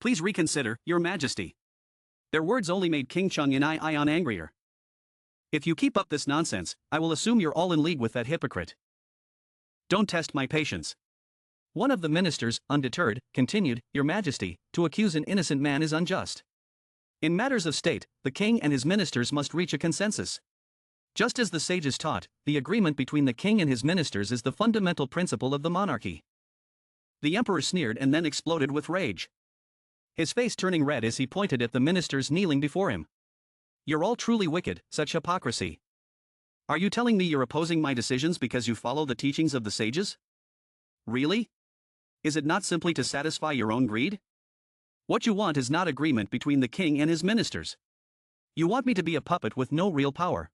Please reconsider, Your Majesty. Their words only made King Sejong angrier. If you keep up this nonsense, I will assume you're all in league with that hypocrite. Don't test my patience. One of the ministers, undeterred, continued, Your Majesty, to accuse an innocent man is unjust. In matters of state, the king and his ministers must reach a consensus. Just as the sages taught, the agreement between the king and his ministers is the fundamental principle of the monarchy. The emperor sneered and then exploded with rage. His face turning red as he pointed at the ministers kneeling before him. You're all truly wicked, such hypocrisy. Are you telling me you're opposing my decisions because you follow the teachings of the sages? Really? Is it not simply to satisfy your own greed? What you want is not agreement between the king and his ministers. You want me to be a puppet with no real power.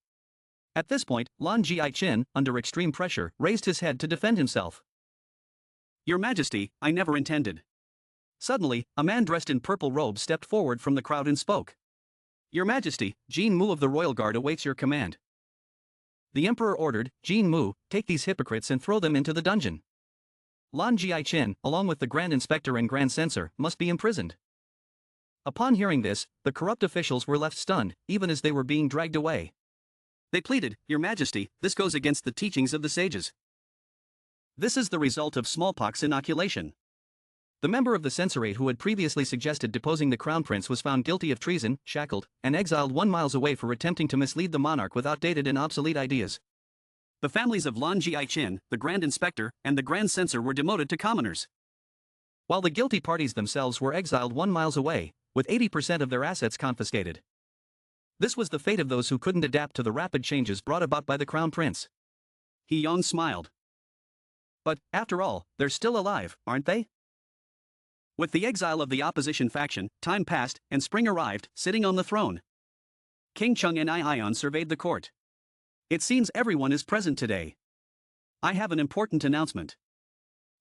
At this point, Lan Ji-chin, under extreme pressure, raised his head to defend himself. Your Majesty, I never intended. Suddenly, a man dressed in purple robes stepped forward from the crowd and spoke. Your Majesty, Jin Mu of the Royal Guard awaits your command. The emperor ordered, Jin Mu, take these hypocrites and throw them into the dungeon. Lan Ji-chin, along with the Grand Inspector and Grand Censor, must be imprisoned. Upon hearing this, the corrupt officials were left stunned, even as they were being dragged away. They pleaded, Your Majesty, this goes against the teachings of the sages. This is the result of smallpox inoculation. The member of the censorate who had previously suggested deposing the crown prince was found guilty of treason, shackled, and exiled 1 mile away for attempting to mislead the monarch with outdated and obsolete ideas. The families of Lan Ji-chin, the Grand Inspector, and the Grand Censor were demoted to commoners. While the guilty parties themselves were exiled 1 mile away, with 80% of their assets confiscated. This was the fate of those who couldn't adapt to the rapid changes brought about by the crown prince. He-young smiled. But, after all, they're still alive, aren't they? With the exile of the opposition faction, time passed, and spring arrived, sitting on the throne. King Sejong surveyed the court. It seems everyone is present today. I have an important announcement.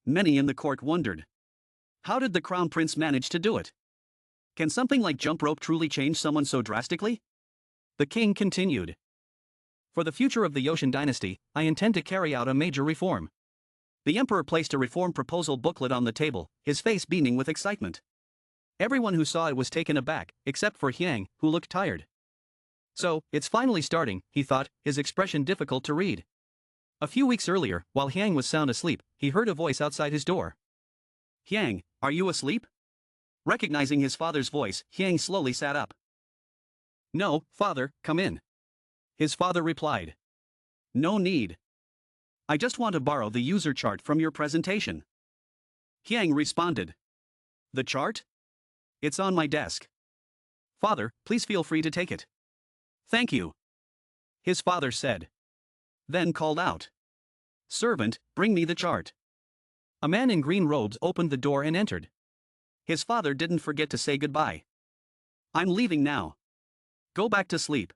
Many in the court wondered. How did the crown prince manage to do it? Can something like jump rope truly change someone so drastically? The king continued. For the future of the Joseon dynasty, I intend to carry out a major reform. The emperor placed a reform proposal booklet on the table, his face beaming with excitement. Everyone who saw it was taken aback, except for Hyang, who looked tired. So, it's finally starting, he thought, his expression difficult to read. A few weeks earlier, while Hyang was sound asleep, he heard a voice outside his door. Hyang, are you asleep? Recognizing his father's voice, Hyang slowly sat up. No, father, come in. His father replied. No need. I just want to borrow the user chart from your presentation. Hyang responded. The chart? It's on my desk. Father, please feel free to take it. Thank you. His father said. Then called out. Servant, bring me the chart. A man in green robes opened the door and entered. His father didn't forget to say goodbye. I'm leaving now. Go back to sleep.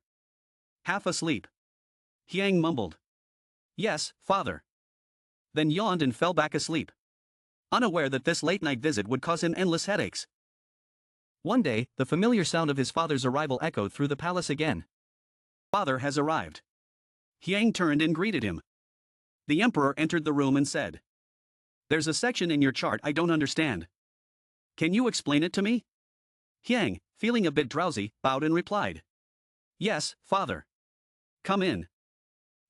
Half asleep. Hyang mumbled. Yes, father. Then yawned and fell back asleep. Unaware that this late-night visit would cause him endless headaches. One day, the familiar sound of his father's arrival echoed through the palace again. Father has arrived. Hyang turned and greeted him. The emperor entered the room and said. There's a section in your chart I don't understand. Can you explain it to me? Hyang, feeling a bit drowsy, bowed and replied. Yes, father. Come in.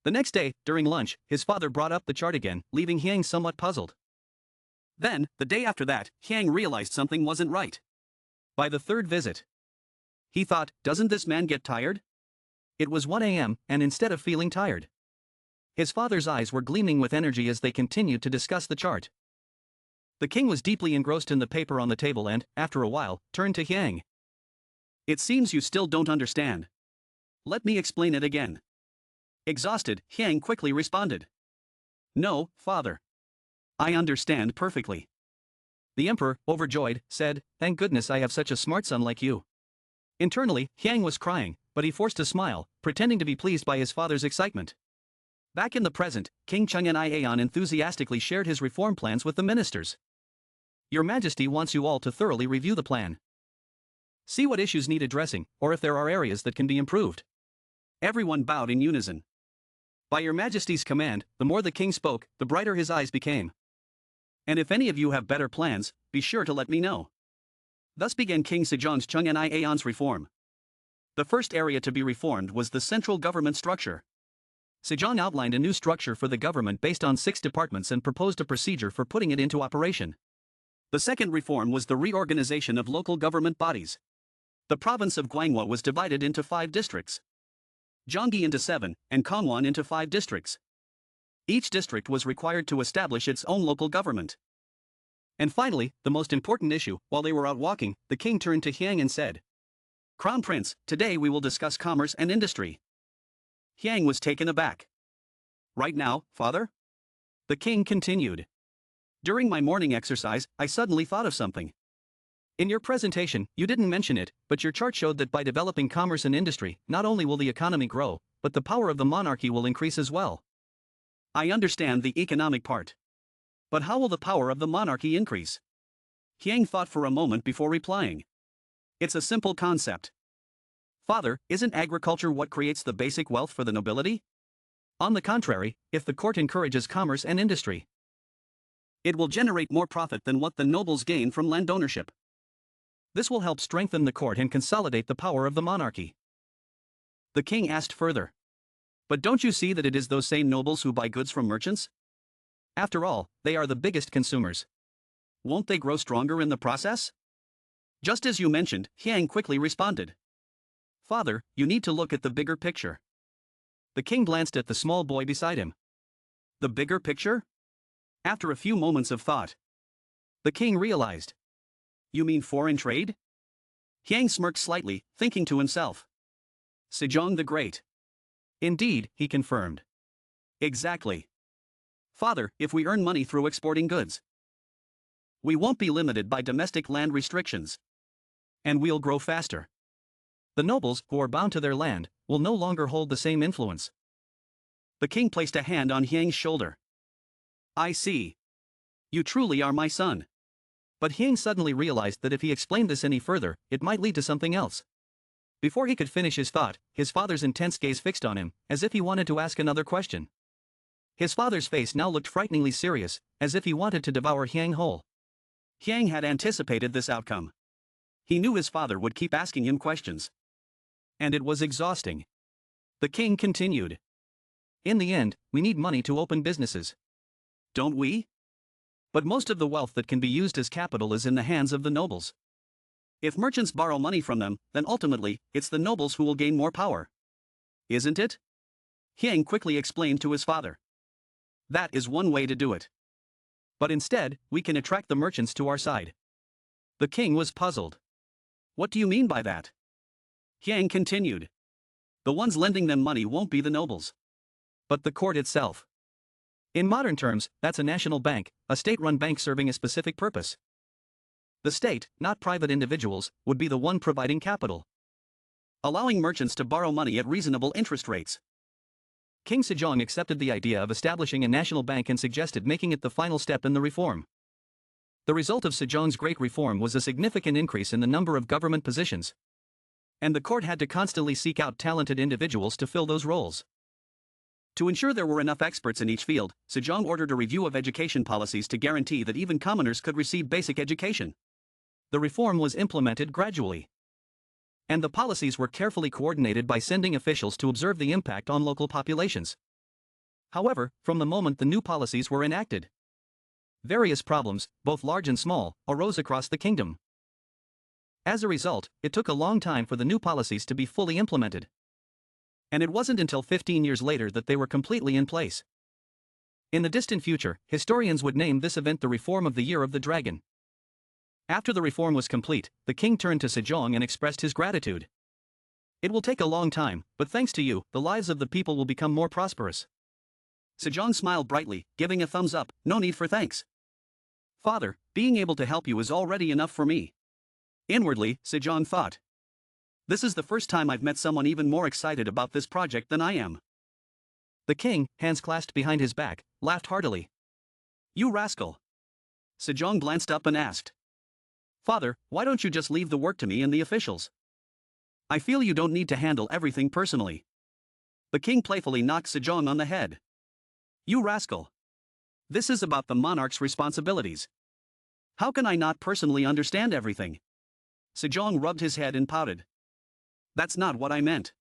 The next day, during lunch, his father brought up the chart again, leaving Hyang somewhat puzzled. Then, the day after that, Hyang realized something wasn't right. By the third visit, he thought, doesn't this man get tired? It was 1 a.m., and instead of feeling tired, his father's eyes were gleaming with energy as they continued to discuss the chart. The king was deeply engrossed in the paper on the table and, after a while, turned to Hyang. It seems you still don't understand. Let me explain it again. Exhausted, Hyang quickly responded. No, father. I understand perfectly. The emperor, overjoyed, said, Thank goodness I have such a smart son like you. Internally, Hyang was crying, but he forced a smile, pretending to be pleased by his father's excitement. Back in the present, King Sejong enthusiastically shared his reform plans with the ministers. Your Majesty wants you all to thoroughly review the plan. See what issues need addressing, or if there are areas that can be improved. Everyone bowed in unison. By Your Majesty's command, the more the king spoke, the brighter his eyes became. And if any of you have better plans, be sure to let me know. Thus began King Sejong's Chung'an Aeon's reform. The first area to be reformed was the central government structure. Sejong outlined a new structure for the government based on 6 departments and proposed a procedure for putting it into operation. The second reform was the reorganization of local government bodies. The province of Gwanghwa was divided into 5 districts. Gyeonggi into 7, and Gangwon into 5 districts. Each district was required to establish its own local government. And finally, the most important issue, while they were out walking, the king turned to Hyang and said, "Crown Prince, today we will discuss commerce and industry." Hyang was taken aback. "Right now, father?" The king continued. "During my morning exercise, I suddenly thought of something. In your presentation, you didn't mention it, but your chart showed that by developing commerce and industry, not only will the economy grow, but the power of the monarchy will increase as well." "I understand the economic part. But how will the power of the monarchy increase?" Hyang thought for a moment before replying. "It's a simple concept. Father, isn't agriculture what creates the basic wealth for the nobility? On the contrary, if the court encourages commerce and industry, it will generate more profit than what the nobles gain from land ownership. This will help strengthen the court and consolidate the power of the monarchy." The king asked further, "But don't you see that it is those same nobles who buy goods from merchants? After all, they are the biggest consumers. Won't they grow stronger in the process?" "Just as you mentioned," Hyang quickly responded. "Father, you need to look at the bigger picture." The king glanced at the small boy beside him. "The bigger picture?" After a few moments of thought, the king realized. "You mean foreign trade?" Hyang smirked slightly, thinking to himself. "Sejong the Great." "Indeed," he confirmed. "Exactly. Father, if we earn money through exporting goods, we won't be limited by domestic land restrictions. And we'll grow faster. The nobles, who are bound to their land, will no longer hold the same influence." The king placed a hand on Hyang's shoulder. "I see. You truly are my son." But Hyang suddenly realized that if he explained this any further, it might lead to something else. Before he could finish his thought, his father's intense gaze fixed on him, as if he wanted to ask another question. His father's face now looked frighteningly serious, as if he wanted to devour Hyang whole. Hyang had anticipated this outcome. He knew his father would keep asking him questions. And it was exhausting. The king continued. "In the end, we need money to open businesses. Don't we? But most of the wealth that can be used as capital is in the hands of the nobles. If merchants borrow money from them, then ultimately, it's the nobles who will gain more power. Isn't it?" Hyang quickly explained to his father. "That is one way to do it. But instead, we can attract the merchants to our side." The king was puzzled. "What do you mean by that?" Hyang continued. "The ones lending them money won't be the nobles, but the court itself. In modern terms, that's a national bank, a state-run bank serving a specific purpose. The state, not private individuals, would be the one providing capital, allowing merchants to borrow money at reasonable interest rates." King Sejong accepted the idea of establishing a national bank and suggested making it the final step in the reform. The result of Sejong's great reform was a significant increase in the number of government positions. And the court had to constantly seek out talented individuals to fill those roles. To ensure there were enough experts in each field, Sejong ordered a review of education policies to guarantee that even commoners could receive basic education. The reform was implemented gradually. And the policies were carefully coordinated by sending officials to observe the impact on local populations. However, from the moment the new policies were enacted, various problems, both large and small, arose across the kingdom. As a result, it took a long time for the new policies to be fully implemented. And it wasn't until 15 years later that they were completely in place. In the distant future, historians would name this event the Reform of the Year of the Dragon. After the reform was complete, the king turned to Sejong and expressed his gratitude. "It will take a long time, but thanks to you, the lives of the people will become more prosperous." Sejong smiled brightly, giving a thumbs up. "No need for thanks. Father, being able to help you is already enough for me." Inwardly, Sejong thought, "This is the first time I've met someone even more excited about this project than I am." The king, hands clasped behind his back, laughed heartily. "You rascal." Sejong glanced up and asked, "Father, why don't you just leave the work to me and the officials? I feel you don't need to handle everything personally." The king playfully knocked Sejong on the head. "You rascal. This is about the monarch's responsibilities. How can I not personally understand everything?" Sejong rubbed his head and pouted. That's not what I meant.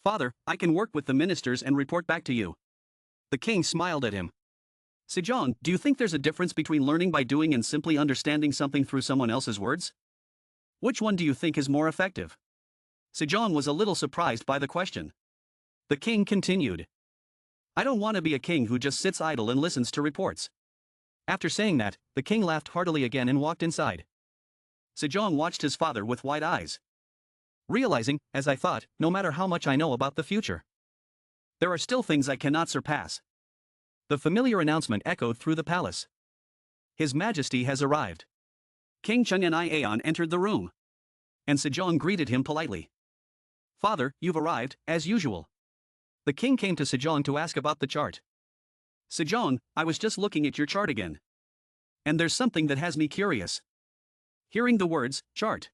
Father, I can work with the ministers and report back to you. The king smiled at him. Sejong, do you think there's a difference between learning by doing and simply understanding something through someone else's words? Which one do you think is more effective? Sejong was a little surprised by the question. The king continued. I don't want to be a king who just sits idle and listens to reports. After saying that, the king laughed heartily again and walked inside. Sejong watched his father with wide eyes. Realizing, as I thought, no matter how much I know about the future, there are still things I cannot surpass. The familiar announcement echoed through the palace. His Majesty has arrived. King Chunyan entered the room. And Sejong greeted him politely. Father, you've arrived, as usual. The king came to Sejong to ask about the chart. Sejong, I was just looking at your chart again. And there's something that has me curious. Hearing the words, chart,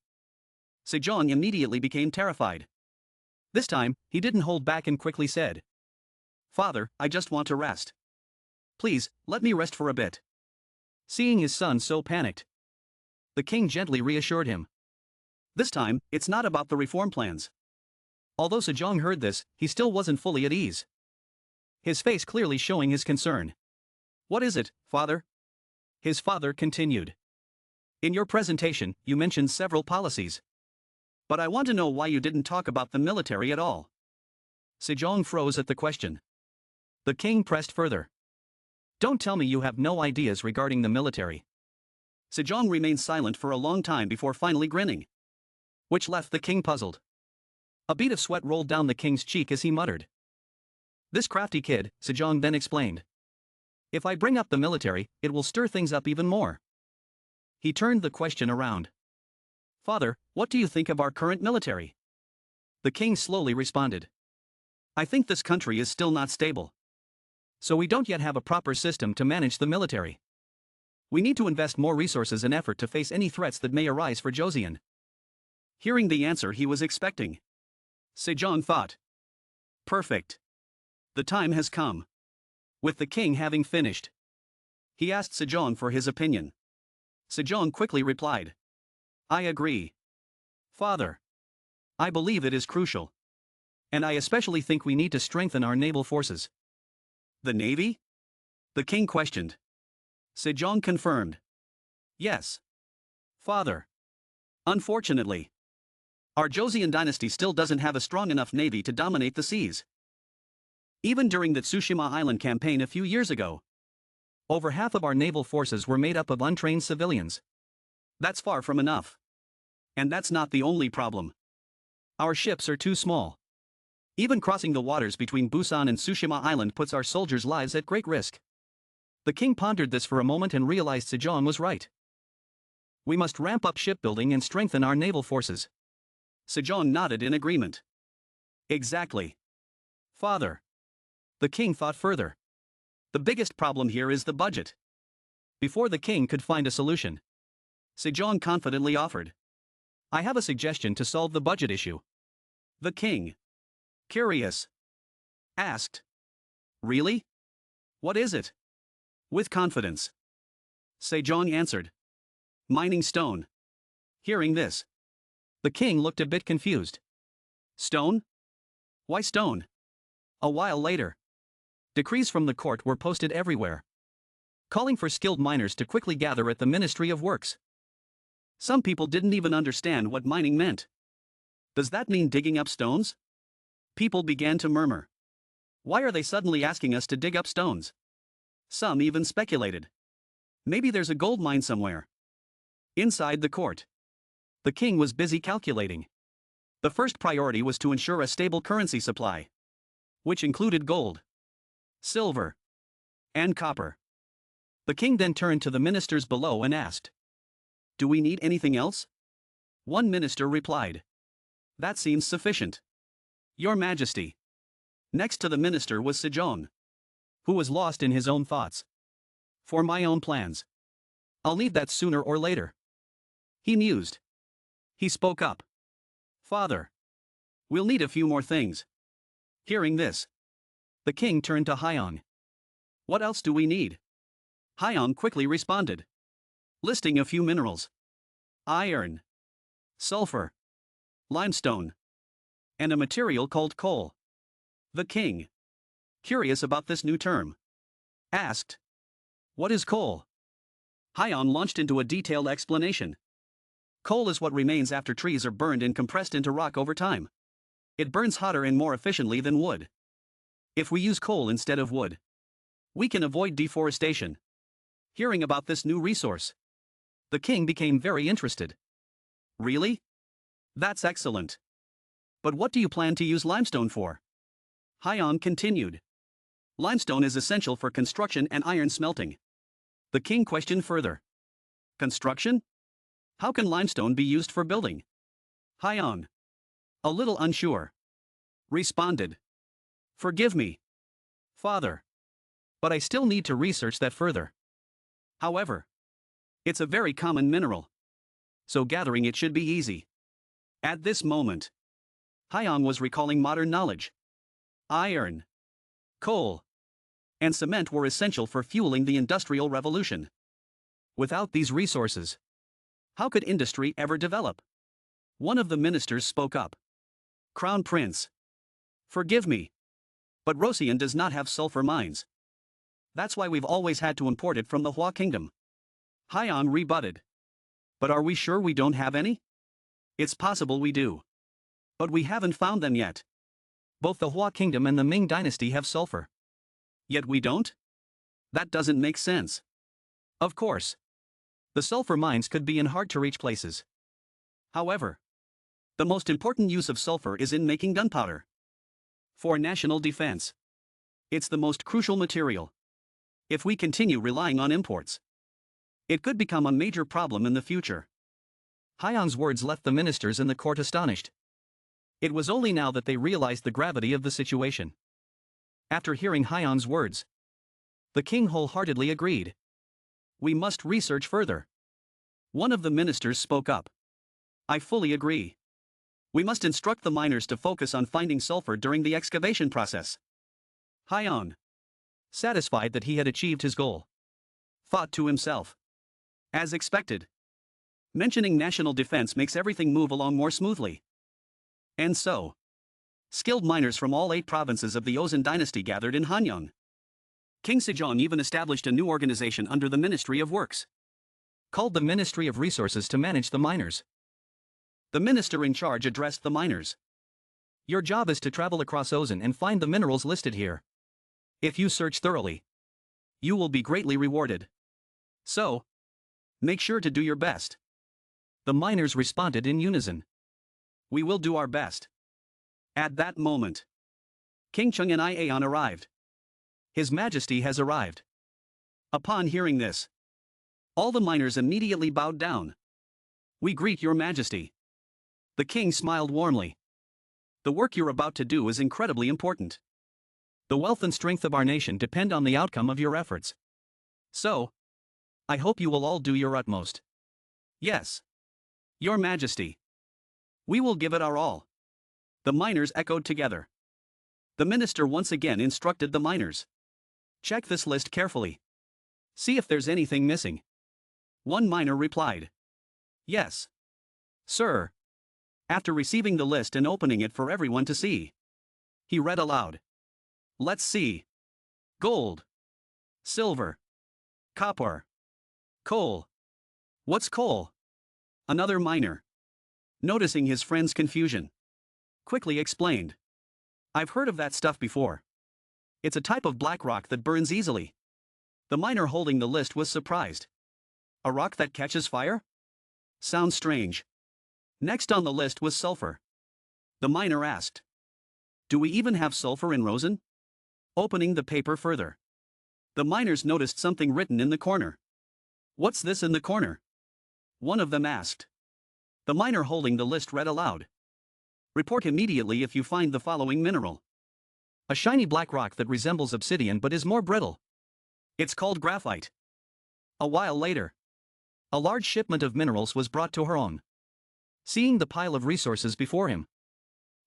Sejong immediately became terrified. This time, he didn't hold back and quickly said, Father, I just want to rest. Please, let me rest for a bit. Seeing his son so panicked, the king gently reassured him. This time, it's not about the reform plans. Although Sejong heard this, he still wasn't fully at ease. His face clearly showing his concern. What is it, father? His father continued. In your presentation, you mentioned several policies. But I want to know why you didn't talk about the military at all. Sejong froze at the question. The king pressed further. Don't tell me you have no ideas regarding the military. Sejong remained silent for a long time before finally grinning, which left the king puzzled. A bead of sweat rolled down the king's cheek as he muttered. This crafty kid, Sejong then explained. If I bring up the military, it will stir things up even more. He turned the question around. Father, what do you think of our current military? The king slowly responded. I think this country is still not stable. So we don't yet have a proper system to manage the military. We need to invest more resources and effort to face any threats that may arise for Joseon. Hearing the answer he was expecting, Sejong thought. Perfect. The time has come. With the king having finished, he asked Sejong for his opinion. Sejong quickly replied. I agree. Father, I believe it is crucial. And I especially think we need to strengthen our naval forces. The navy? The king questioned. Sejong confirmed. Yes. Father. Unfortunately, our Joseon dynasty still doesn't have a strong enough navy to dominate the seas. Even during the Tsushima Island campaign a few years ago, over half of our naval forces were made up of untrained civilians. That's far from enough. And that's not the only problem. Our ships are too small. Even crossing the waters between Busan and Tsushima Island puts our soldiers' lives at great risk. The king pondered this for a moment and realized Sejong was right. We must ramp up shipbuilding and strengthen our naval forces. Sejong nodded in agreement. Exactly. Father. The king thought further. The biggest problem here is the budget. Before the king could find a solution, Sejong confidently offered. I have a suggestion to solve the budget issue. The king, curious, asked. Really? What is it? With confidence, Sejong answered. Mining stone. Hearing this, the king looked a bit confused. Stone? Why stone? A while later, decrees from the court were posted everywhere, calling for skilled miners to quickly gather at the Ministry of Works. Some people didn't even understand what mining meant. Does that mean digging up stones? People began to murmur. Why are they suddenly asking us to dig up stones? Some even speculated. Maybe there's a gold mine somewhere. Inside the court, the king was busy calculating. The first priority was to ensure a stable currency supply, which included gold, silver, and copper. The king then turned to the ministers below and asked, do we need anything else? One minister replied, that seems sufficient, Your Majesty. Next to the minister was Sejong, who was lost in his own thoughts. For my own plans, I'll need that sooner or later. He mused. He spoke up. Father, we'll need a few more things. Hearing this, the king turned to Hyong. What else do we need? Hyong quickly responded, listing a few minerals. Iron, sulfur, limestone, and a material called coal. The king, curious about this new term, asked, "What is coal?" Hyon launched into a detailed explanation. Coal is what remains after trees are burned and compressed into rock over time. It burns hotter and more efficiently than wood. If we use coal instead of wood, we can avoid deforestation. Hearing about this new resource, the king became very interested. Really? That's excellent. But what do you plan to use limestone for? Hyon continued. Limestone is essential for construction and iron smelting. The king questioned further. Construction? How can limestone be used for building? Hyon, a little unsure, responded. Forgive me, father, but I still need to research that further. However, it's a very common mineral, so gathering it should be easy. At this moment, Hyon was recalling modern knowledge. Iron, coal, and cement were essential for fueling the Industrial Revolution. Without these resources, how could industry ever develop? One of the ministers spoke up. Crown Prince, forgive me, but Joseon does not have sulfur mines. That's why we've always had to import it from the Hua Kingdom. Hyon rebutted. But are we sure we don't have any? It's possible we do. But we haven't found them yet. Both the Hua Kingdom and the Ming Dynasty have sulfur. Yet we don't? That doesn't make sense. Of course. The sulfur mines could be in hard-to-reach places. However, the most important use of sulfur is in making gunpowder. For national defense, it's the most crucial material. If we continue relying on imports, it could become a major problem in the future. Hyon's words left the ministers in the court astonished. It was only now that they realized the gravity of the situation. After hearing Hyon's words, the king wholeheartedly agreed. We must research further. One of the ministers spoke up. I fully agree. We must instruct the miners to focus on finding sulfur during the excavation process. Hyon, satisfied that he had achieved his goal, thought to himself. As expected, mentioning national defense makes everything move along more smoothly. And so, skilled miners from all 8 provinces of the Joseon dynasty gathered in Hanyang. King Sejong even established a new organization under the Ministry of Works, called the Ministry of Resources, to manage the miners. The minister in charge addressed the miners. Your job is to travel across Joseon and find the minerals listed here. If you search thoroughly, you will be greatly rewarded. So, make sure to do your best. The miners responded in unison. We will do our best. At that moment, King Chung and Aeon arrived. His Majesty has arrived. Upon hearing this, all the miners immediately bowed down. We greet your Majesty. The king smiled warmly. The work you're about to do is incredibly important. The wealth and strength of our nation depend on the outcome of your efforts. So, I hope you will all do your utmost. Yes, your Majesty. We will give it our all. The miners echoed together. The minister once again instructed the miners. Check this list carefully. See if there's anything missing. One miner replied. Yes, sir. After receiving the list and opening it for everyone to see, he read aloud. Let's see. Gold, silver, copper, coal. What's coal? Another miner, noticing his friend's confusion, quickly explained. I've heard of that stuff before. It's a type of black rock that burns easily. The miner holding the list was surprised. A rock that catches fire? Sounds strange. Next on the list was sulfur. The miner asked. Do we even have sulfur in Joseon? Opening the paper further, the miners noticed something written in the corner. What's this in the corner? One of them asked. The miner holding the list read aloud. Report immediately if you find the following mineral. A shiny black rock that resembles obsidian but is more brittle. It's called graphite. A while later, a large shipment of minerals was brought to Hurong. Seeing the pile of resources before him,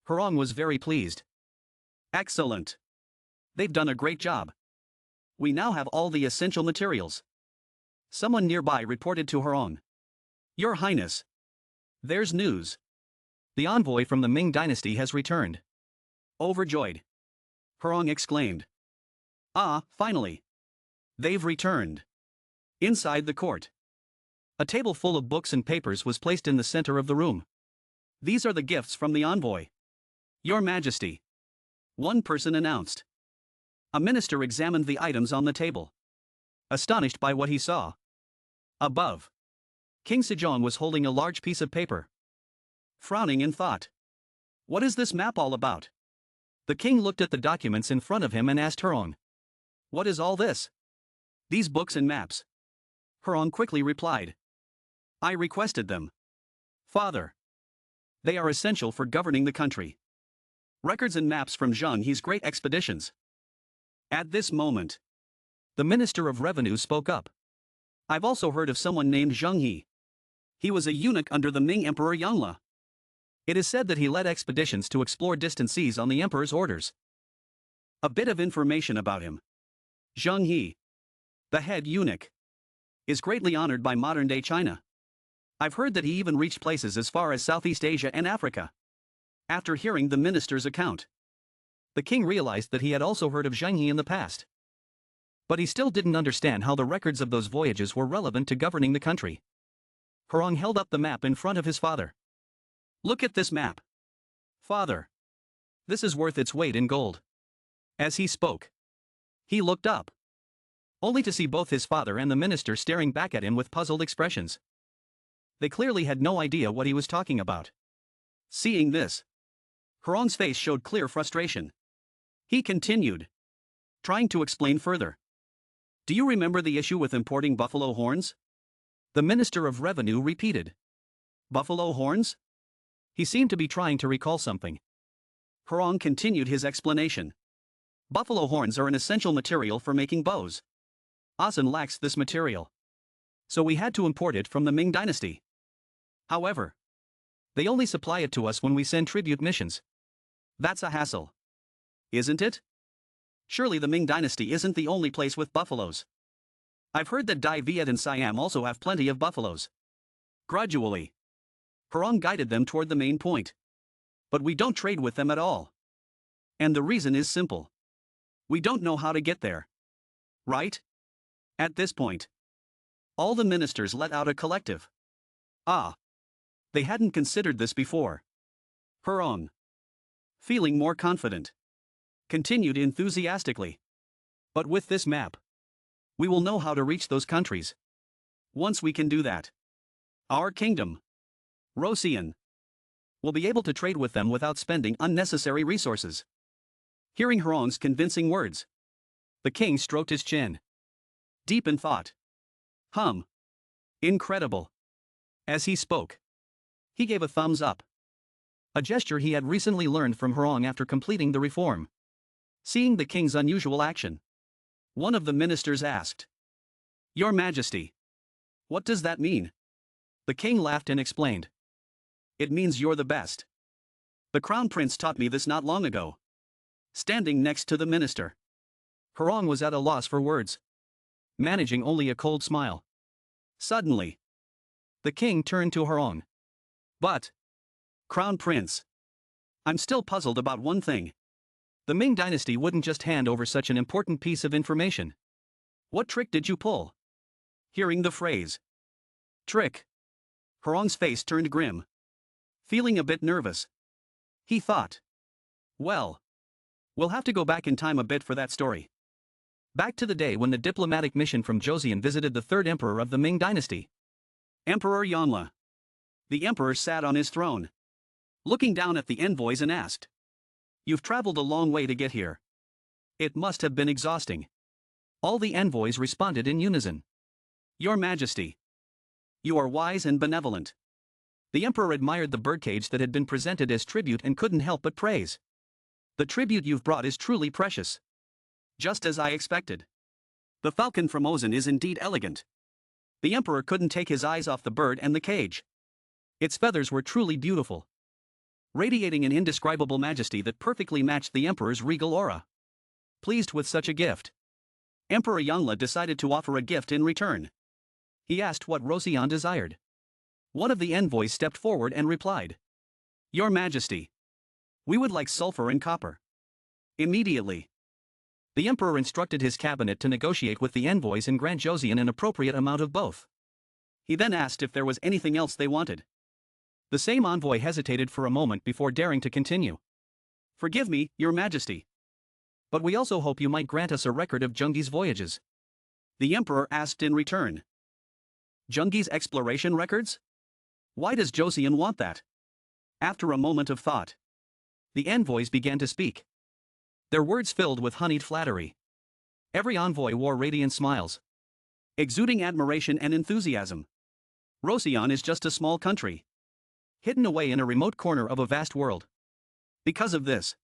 Hurong was very pleased. Excellent. They've done a great job. We now have all the essential materials. Someone nearby reported to Hurong. Your Highness, There's news. The envoy from the Ming dynasty has returned. Overjoyed, Hurong exclaimed. Ah, finally. They've returned. Inside the court, a table full of books and papers was placed in the center of the room. These are the gifts from the envoy. Your Majesty, one person announced. A minister examined the items on the table, astonished by what he saw. Above, King Sejong was holding a large piece of paper, frowning in thought. What is this map all about? The king looked at the documents in front of him and asked Hurong. What is all this? These books and maps. Hurong quickly replied. I requested them. Father. They are essential for governing the country. Records and maps from Zheng He's great expeditions. At this moment, the Minister of Revenue spoke up. I've also heard of someone named Zheng He. He was a eunuch under the Ming Emperor Yongle. It is said that he led expeditions to explore distant seas on the emperor's orders. A bit of information about him. Zheng He, the head eunuch, is greatly honored by modern-day China. I've heard that he even reached places as far as Southeast Asia and Africa. After hearing the minister's account, the king realized that he had also heard of Zheng He in the past. But he still didn't understand how the records of those voyages were relevant to governing the country. Hurong held up the map in front of his father. Look at this map. Father. This is worth its weight in gold. As he spoke, he looked up, only to see both his father and the minister staring back at him with puzzled expressions. They clearly had no idea what he was talking about. Seeing this, Hurong's face showed clear frustration. He continued, trying to explain further. Do you remember the issue with importing buffalo horns? The Minister of Revenue repeated. Buffalo horns? He seemed to be trying to recall something. Hurong continued his explanation. Buffalo horns are an essential material for making bows. Asen lacks this material, so we had to import it from the Ming dynasty. However, they only supply it to us when we send tribute missions. That's a hassle. Isn't it? Surely the Ming dynasty isn't the only place with buffaloes. I've heard that Dai Viet and Siam also have plenty of buffaloes. Gradually, Hurong guided them toward the main point. But we don't trade with them at all. And the reason is simple. We don't know how to get there. Right? At this point, all the ministers let out a collective. Ah. They hadn't considered this before. Hurong, feeling more confident, continued enthusiastically. But with this map, we will know how to reach those countries. Once we can do that, our kingdom, Joseon, will be able to trade with them without spending unnecessary resources. Hearing Hurong's convincing words, the king stroked his chin, deep in thought. Incredible. As he spoke, he gave a thumbs up, a gesture he had recently learned from Hurong after completing the reform. Seeing the king's unusual action, one of the ministers asked, Your Majesty, what does that mean? The king laughed and explained. It means you're the best. The crown prince taught me this not long ago. Standing next to the minister, Hurong was at a loss for words, managing only a cold smile. Suddenly, the king turned to Hurong. But, Crown Prince, I'm still puzzled about one thing. The Ming dynasty wouldn't just hand over such an important piece of information. What trick did you pull? Hearing the phrase, trick, Hurong's face turned grim. Feeling a bit nervous, he thought, well, we'll have to go back in time a bit for that story. Back to the day when the diplomatic mission from Joseon visited the third emperor of the Ming dynasty, Emperor Yongle. The emperor sat on his throne, looking down at the envoys and asked, You've traveled a long way to get here. It must have been exhausting. All the envoys responded in unison. Your Majesty, you are wise and benevolent. The emperor admired the birdcage that had been presented as tribute and couldn't help but praise. The tribute you've brought is truly precious. Just as I expected. The falcon from Ozen is indeed elegant. The emperor couldn't take his eyes off the bird and the cage. Its feathers were truly beautiful, radiating an indescribable majesty that perfectly matched the emperor's regal aura. Pleased with such a gift, Emperor Yongle decided to offer a gift in return. He asked what Joseon desired. One of the envoys stepped forward and replied. Your Majesty. We would like sulfur and copper. Immediately. The emperor instructed his cabinet to negotiate with the envoys and grant Joseon an appropriate amount of both. He then asked if there was anything else they wanted. The same envoy hesitated for a moment before daring to continue. Forgive me, Your Majesty. But we also hope you might grant us a record of Jungi's voyages. The emperor asked in return. Jungi's exploration records? Why does Joseon want that? After a moment of thought, the envoys began to speak. Their words filled with honeyed flattery. Every envoy wore radiant smiles, exuding admiration and enthusiasm. Joseon is just a small country, hidden away in a remote corner of a vast world. Because of this,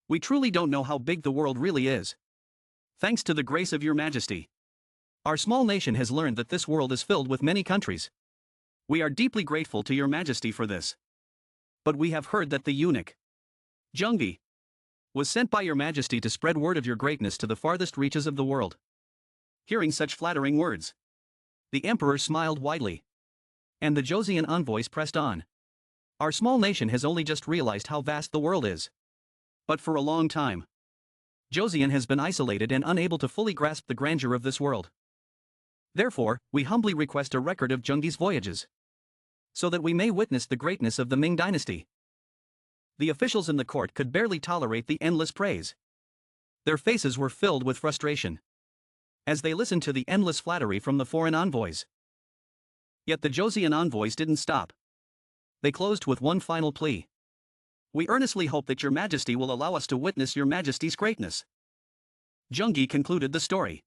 we truly don't know how big the world really is. Thanks to the grace of Your Majesty, our small nation has learned that this world is filled with many countries. We are deeply grateful to Your Majesty for this. But we have heard that the eunuch, Jungi, was sent by Your Majesty to spread word of your greatness to the farthest reaches of the world. Hearing such flattering words, the emperor smiled widely. And the Joseon envoys pressed on. Our small nation has only just realized how vast the world is. But for a long time, Joseon has been isolated and unable to fully grasp the grandeur of this world. Therefore, we humbly request a record of Jungi's voyages, so that we may witness the greatness of the Ming dynasty. The officials in the court could barely tolerate the endless praise. Their faces were filled with frustration as they listened to the endless flattery from the foreign envoys. Yet the Joseon envoys didn't stop. They closed with one final plea. We earnestly hope that Your Majesty will allow us to witness Your Majesty's greatness. Jungi concluded the story.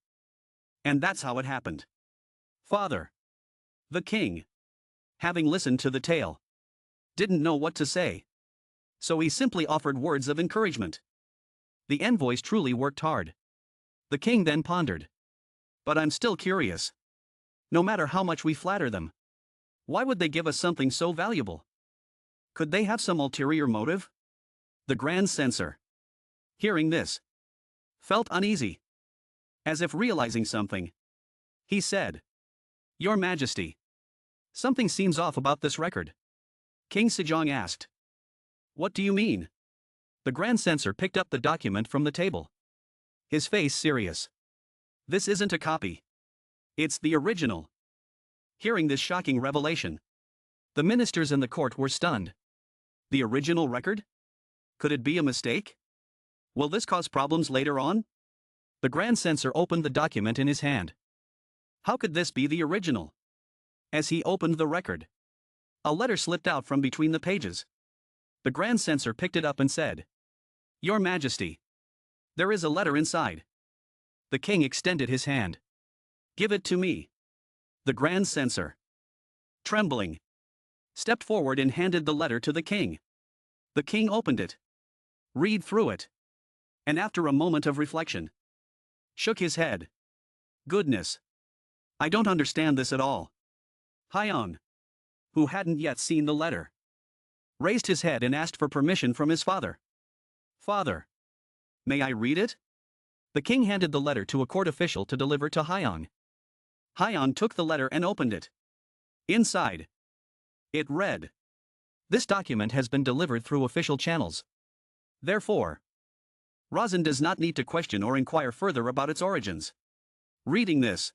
And that's how it happened. Father, the king, having listened to the tale, didn't know what to say. So he simply offered words of encouragement. The envoys truly worked hard. The king then pondered. But I'm still curious. No matter how much we flatter them, why would they give us something so valuable? Could they have some ulterior motive? The Grand Censor, hearing this, felt uneasy. As if realizing something, he said, Your Majesty, something seems off about this record. King Sejong asked. What do you mean? The Grand Censor picked up the document from the table, his face serious. This isn't a copy. It's the original. Hearing this shocking revelation, the ministers in the court were stunned. The original record? Could it be a mistake? Will this cause problems later on? The Grand Censor opened the document in his hand. How could this be the original? As he opened the record, a letter slipped out from between the pages. The Grand Censor picked it up and said, Your Majesty, there is a letter inside. The king extended his hand. Give it to me. The Grand Censor, trembling, stepped forward and handed the letter to the king. The king opened it, read through it, and after a moment of reflection, shook his head. Goodness, I don't understand this at all. Hyun, who hadn't yet seen the letter, raised his head and asked for permission from his father. Father, may I read it? The king handed the letter to a court official to deliver to Hyun. Hyun took the letter and opened it. Inside, it read, This document has been delivered through official channels. Therefore, Razin does not need to question or inquire further about its origins. Reading this,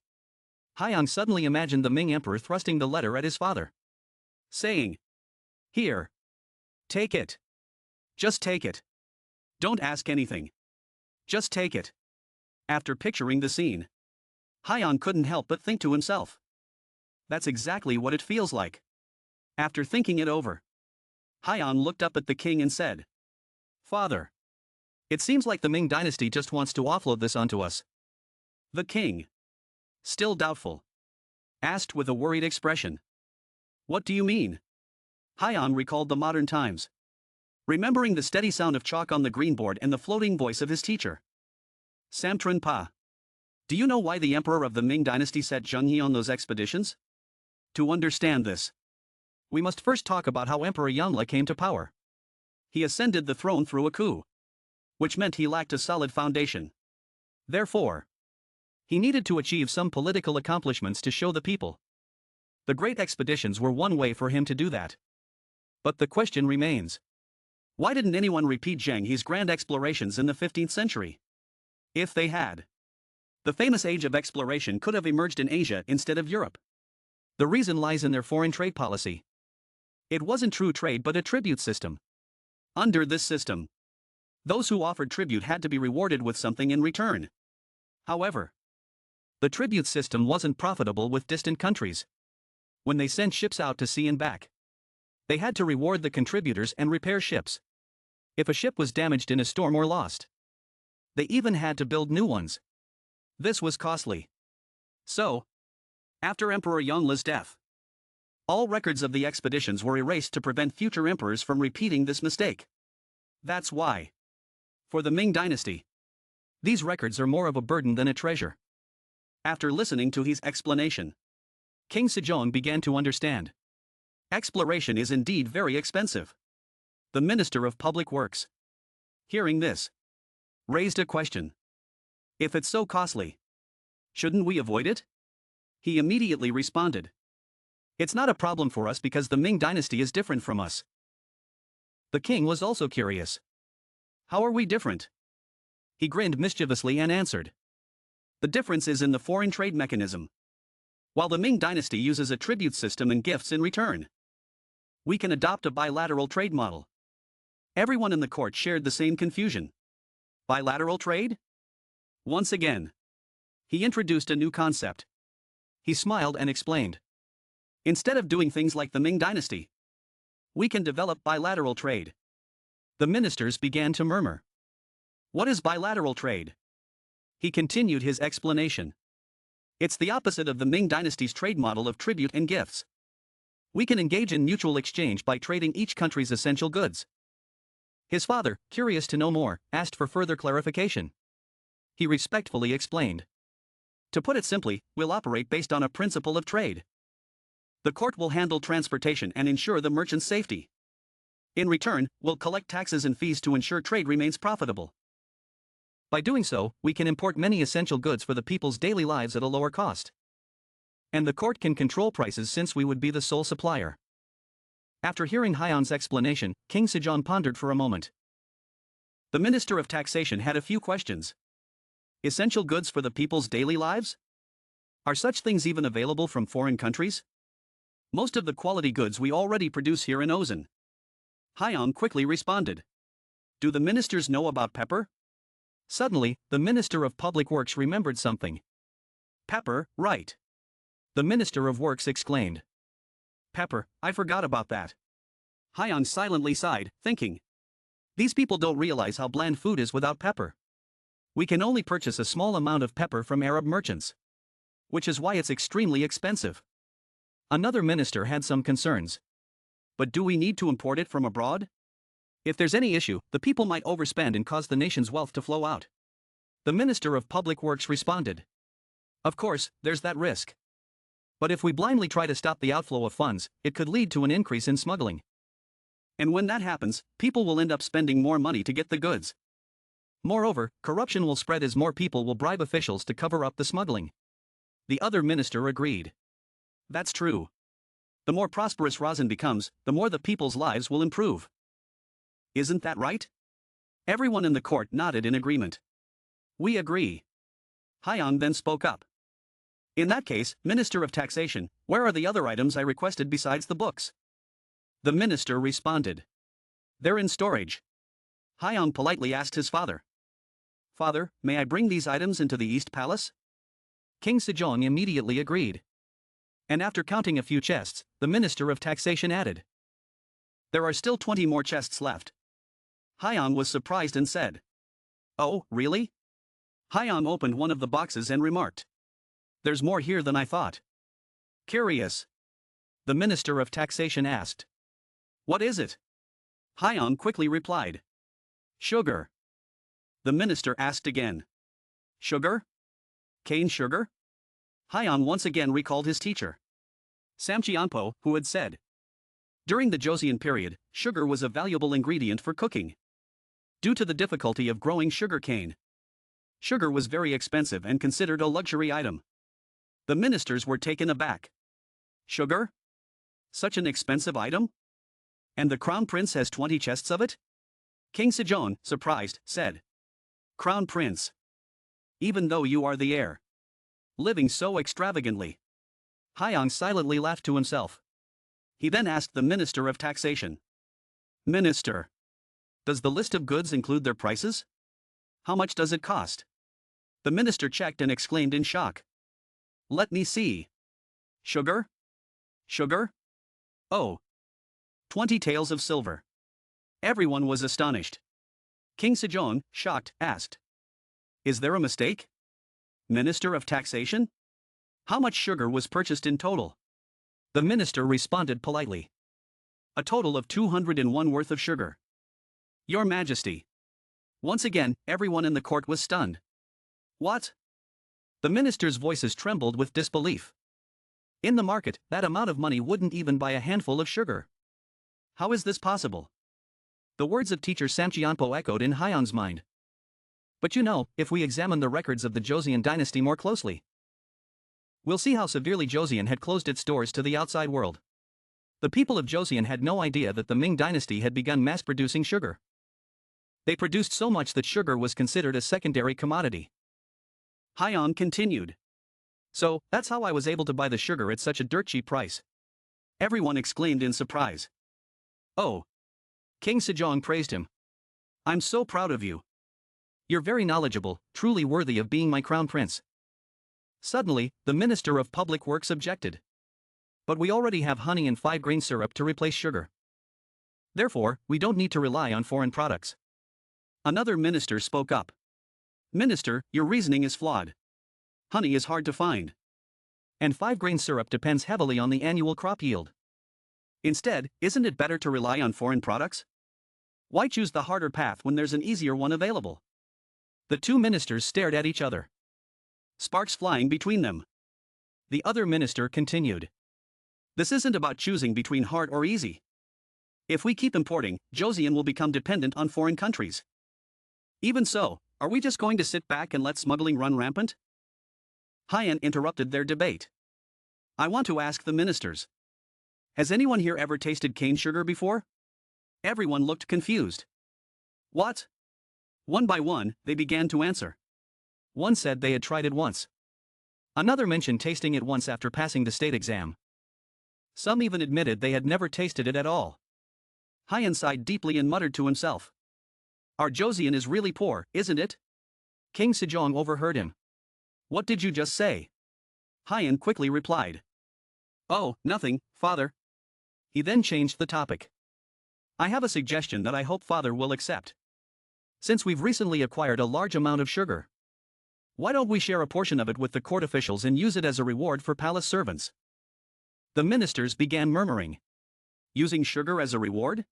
Hyun suddenly imagined the Ming emperor thrusting the letter at his father, saying, Here. Take it. Just take it. Don't ask anything. Just take it. After picturing the scene, Hyun couldn't help but think to himself. That's exactly what it feels like. After thinking it over, Hyun looked up at the king and said, Father, it seems like the Ming dynasty just wants to offload this onto us. The king, still doubtful, asked with a worried expression. What do you mean? Hyun recalled the modern times, remembering the steady sound of chalk on the green board and the floating voice of his teacher. Samtran Pa. Do you know why the emperor of the Ming dynasty sent Zheng on those expeditions? To understand this, we must first talk about how Emperor Yongle came to power. He ascended the throne through a coup, which meant he lacked a solid foundation. Therefore, he needed to achieve some political accomplishments to show the people. The great expeditions were one way for him to do that. But the question remains. Why didn't anyone repeat Zheng He's grand explorations in the 15th century? If they had, the famous age of exploration could have emerged in Asia instead of Europe. The reason lies in their foreign trade policy. It wasn't true trade but a tribute system. Under this system, those who offered tribute had to be rewarded with something in return. However, the tribute system wasn't profitable with distant countries. When they sent ships out to sea and back, they had to reward the contributors and repair ships. If a ship was damaged in a storm or lost, they even had to build new ones. This was costly. So, after Emperor Yongl's death, all records of the expeditions were erased to prevent future emperors from repeating this mistake. That's why, for the Ming dynasty, these records are more of a burden than a treasure. After listening to his explanation, King Sejong began to understand. Exploration is indeed very expensive. The Minister of Public Works, hearing this, raised a question. If it's so costly, shouldn't we avoid it? He immediately responded. It's not a problem for us because the Ming dynasty is different from us. The king was also curious. How are we different? He grinned mischievously and answered. The difference is in the foreign trade mechanism. While the Ming dynasty uses a tribute system and gifts in return, we can adopt a bilateral trade model. Everyone in the court shared the same confusion. Bilateral trade? Once again, he introduced a new concept. He smiled and explained. Instead of doing things like the Ming dynasty, we can develop bilateral trade. The ministers began to murmur. What is bilateral trade? He continued his explanation. It's the opposite of the Ming dynasty's trade model of tribute and gifts. We can engage in mutual exchange by trading each country's essential goods. His father, curious to know more, asked for further clarification. He respectfully explained. To put it simply, we'll operate based on a principle of trade. The court will handle transportation and ensure the merchant's safety. In return, we'll collect taxes and fees to ensure trade remains profitable. By doing so, we can import many essential goods for the people's daily lives at a lower cost. And the court can control prices since we would be the sole supplier. After hearing Hyun's explanation, King Sejong pondered for a moment. The Minister of Taxation had a few questions. Essential goods for the people's daily lives? Are such things even available from foreign countries? Most of the quality goods we already produce here in Ozen. Hyun quickly responded. Do the ministers know about pepper? Suddenly, the Minister of Public Works remembered something. Pepper, right. The Minister of Works exclaimed. Pepper, I forgot about that. Hyun silently sighed, thinking. These people don't realize how bland food is without pepper. We can only purchase a small amount of pepper from Arab merchants, which is why it's extremely expensive. Another minister had some concerns. But do we need to import it from abroad? If there's any issue, the people might overspend and cause the nation's wealth to flow out. The Minister of Public Works responded. Of course, there's that risk. But if we blindly try to stop the outflow of funds, it could lead to an increase in smuggling. And when that happens, people will end up spending more money to get the goods. Moreover, corruption will spread as more people will bribe officials to cover up the smuggling. The other minister agreed. That's true. The more prosperous Razin becomes, the more the people's lives will improve. Isn't that right? Everyone in the court nodded in agreement. We agree. Hyun then spoke up. In that case, Minister of Taxation, where are the other items I requested besides the books? The minister responded. They're in storage. Hyun politely asked his father. Father, may I bring these items into the East Palace? King Sejong immediately agreed. And after counting a few chests, the Minister of Taxation added. There are still 20 more chests left. Hyun was surprised and said. Oh, really? Hyun opened one of the boxes and remarked. There's more here than I thought. Curious. The Minister of Taxation asked. What is it? Hyun quickly replied. Sugar. The minister asked again. Sugar? Cane sugar? Hyun once again recalled his teacher, Samcheonpo, who had said. During the Joseon period, sugar was a valuable ingredient for cooking. Due to the difficulty of growing sugar cane, sugar was very expensive and considered a luxury item. The ministers were taken aback. Sugar? Such an expensive item? And the crown prince has 20 chests of it? King Sejong, surprised, said. Crown prince. Even though you are the heir. Living so extravagantly. Hyang silently laughed to himself. He then asked the Minister of Taxation. Minister. Does the list of goods include their prices? How much does it cost? The minister checked and exclaimed in shock. Let me see. Sugar? Sugar? Oh. 20 taels of silver. Everyone was astonished. King Sejong, shocked, asked. Is there a mistake? Minister of Taxation? How much sugar was purchased in total? The minister responded politely. A total of 201 worth of sugar. Your Majesty. Once again, everyone in the court was stunned. What? The minister's voices trembled with disbelief. In the market, that amount of money wouldn't even buy a handful of sugar. How is this possible? The words of teacher Samcheonpo echoed in Hyang's mind. But you know, if we examine the records of the Joseon dynasty more closely, we'll see how severely Joseon had closed its doors to the outside world. The people of Joseon had no idea that the Ming dynasty had begun mass-producing sugar. They produced so much that sugar was considered a secondary commodity. Hyang continued. So, that's how I was able to buy the sugar at such a dirt cheap price. Everyone exclaimed in surprise. Oh. King Sejong praised him. I'm so proud of you. You're very knowledgeable, truly worthy of being my crown prince. Suddenly, the Minister of Public Works objected. But we already have honey and 5-grain syrup to replace sugar. Therefore, we don't need to rely on foreign products. Another minister spoke up. Minister, your reasoning is flawed. Honey is hard to find. And 5-grain syrup depends heavily on the annual crop yield. Instead, isn't it better to rely on foreign products? Why choose the harder path when there's an easier one available? The two ministers stared at each other. Sparks flying between them. The other minister continued. This isn't about choosing between hard or easy. If we keep importing, Joseon will become dependent on foreign countries. Even so, are we just going to sit back and let smuggling run rampant? Hyang interrupted their debate. I want to ask the ministers. Has anyone here ever tasted cane sugar before? Everyone looked confused. What? One by one, they began to answer. One said they had tried it once. Another mentioned tasting it once after passing the state exam. Some even admitted they had never tasted it at all. Hyang sighed deeply and muttered to himself. Our Joseon is really poor, isn't it? King Sejong overheard him. What did you just say? Hyang quickly replied. Oh, nothing, father. He then changed the topic. I have a suggestion that I hope father will accept. Since we've recently acquired a large amount of sugar, why don't we share a portion of it with the court officials and use it as a reward for palace servants? The ministers began murmuring. Using sugar as a reward?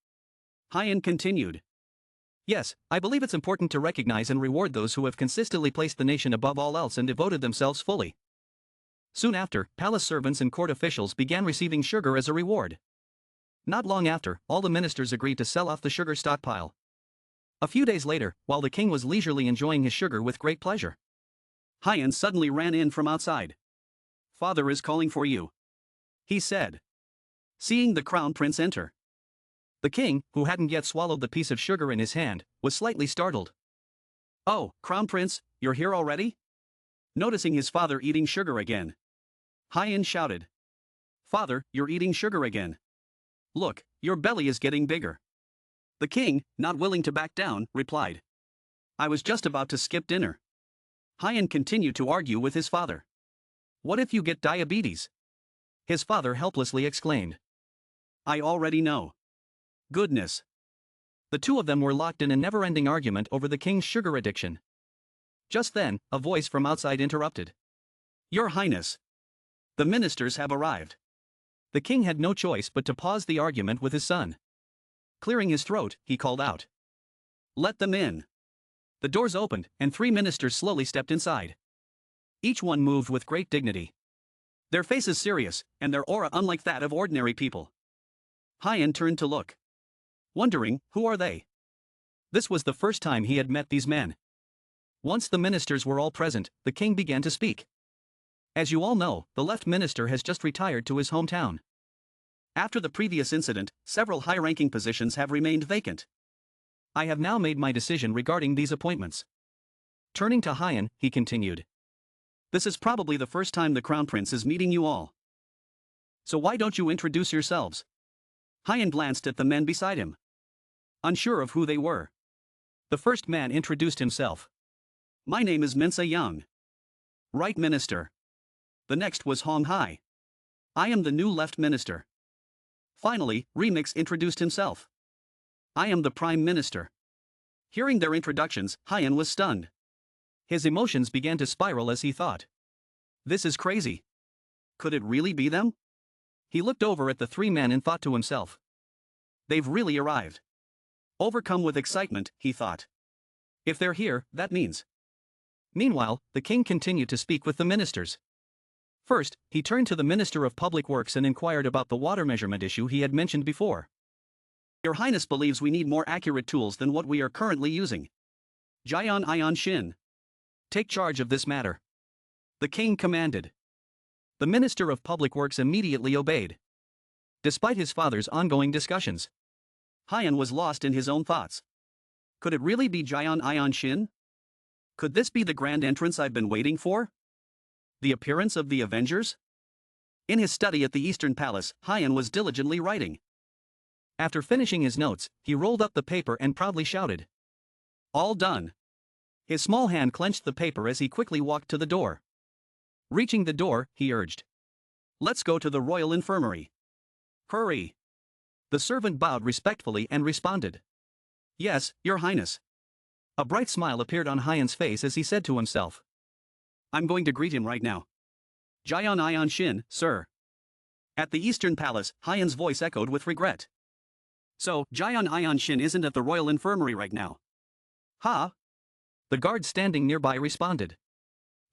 Hyang continued. Yes, I believe it's important to recognize and reward those who have consistently placed the nation above all else and devoted themselves fully. Soon after, palace servants and court officials began receiving sugar as a reward. Not long after, all the ministers agreed to sell off the sugar stockpile. A few days later, while the king was leisurely enjoying his sugar with great pleasure, Hyang suddenly ran in from outside. Father is calling for you, he said. Seeing the crown prince enter, the king, who hadn't yet swallowed the piece of sugar in his hand, was slightly startled. Oh, crown prince, you're here already? Noticing his father eating sugar again, Hyang shouted. Father, you're eating sugar again. Look, your belly is getting bigger. The king, not willing to back down, replied. I was just about to skip dinner. Hyang continued to argue with his father. What if you get diabetes? His father helplessly exclaimed. I already know. Goodness. The two of them were locked in a never-ending argument over the king's sugar addiction. Just then, a voice from outside interrupted. Your Highness. The ministers have arrived. The king had no choice but to pause the argument with his son. Clearing his throat, he called out. Let them in. The doors opened, and 3 ministers slowly stepped inside. Each one moved with great dignity. Their faces serious, and their aura unlike that of ordinary people. Hyang turned to look. Wondering, who are they? This was the first time he had met these men. Once the ministers were all present, the king began to speak. As you all know, the left minister has just retired to his hometown. After the previous incident, several high-ranking positions have remained vacant. I have now made my decision regarding these appointments. Turning to Hyan, he continued. This is probably the first time the Crown Prince is meeting you all. So why don't you introduce yourselves? Hyan glanced at the men beside him, unsure of who they were. The first man introduced himself. My name is Min Se-young, Right Minister. The next was Hong Hai. I am the new Left Minister. Finally, Remix introduced himself. I am the Prime Minister. Hearing their introductions, Hyan was stunned. His emotions began to spiral as he thought. This is crazy. Could it really be them? He looked over at the three men and thought to himself. They've really arrived. Overcome with excitement, he thought. If they're here, that means. Meanwhile, the king continued to speak with the ministers. First, he turned to the Minister of Public Works and inquired about the water measurement issue he had mentioned before. Your Highness believes we need more accurate tools than what we are currently using. Jian Ion Shin. Take charge of this matter. The king commanded. The Minister of Public Works immediately obeyed. Despite his father's ongoing discussions, Hyan was lost in his own thoughts. Could it really be Jian Ion Shin? Could this be the grand entrance I've been waiting for? The appearance of the Avengers? In his study at the Eastern Palace, Hyan was diligently writing. After finishing his notes, he rolled up the paper and proudly shouted. All done. His small hand clenched the paper as he quickly walked to the door. Reaching the door, he urged. Let's go to the royal infirmary. Hurry. The servant bowed respectfully and responded. Yes, Your Highness. A bright smile appeared on Hyan's face as he said to himself. I'm going to greet him right now. Jian Ion Shin, sir. At the Eastern Palace, Hyan's voice echoed with regret. So, Jian Ion Shin isn't at the royal infirmary right now. Ha? The guard standing nearby responded.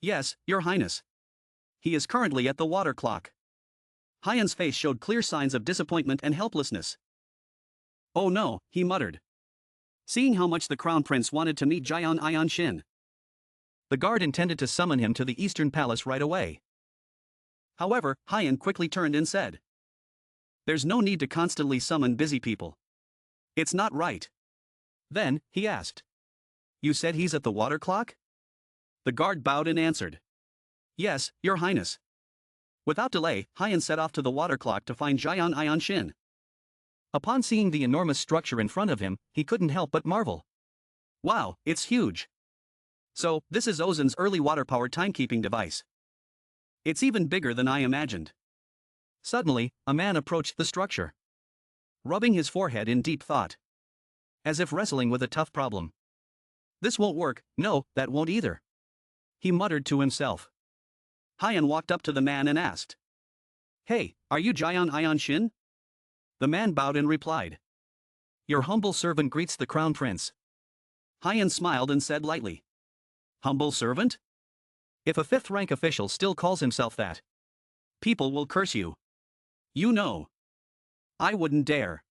Yes, Your Highness. He is currently at the water clock. Hyan's face showed clear signs of disappointment and helplessness. Oh no, he muttered. Seeing how much the Crown Prince wanted to meet Jian Ion Shin, the guard intended to summon him to the Eastern Palace right away. However, Hyan quickly turned and said. There's no need to constantly summon busy people. It's not right. Then, he asked. You said he's at the water clock? The guard bowed and answered. Yes, Your Highness. Without delay, Hyan set off to the water clock to find Jian Ion Shin. Upon seeing the enormous structure in front of him, he couldn't help but marvel. Wow, it's huge. So, this is Ozen's early water-powered timekeeping device. It's even bigger than I imagined. Suddenly, a man approached the structure, rubbing his forehead in deep thought, as if wrestling with a tough problem. This won't work, no, that won't either. He muttered to himself. Hyan walked up to the man and asked. Hey, are you Jian Ion Shin? The man bowed and replied. Your humble servant greets the Crown Prince. Hyan smiled and said lightly. Humble servant? If a fifth-rank official still calls himself that, people will curse you. You know. I wouldn't dare.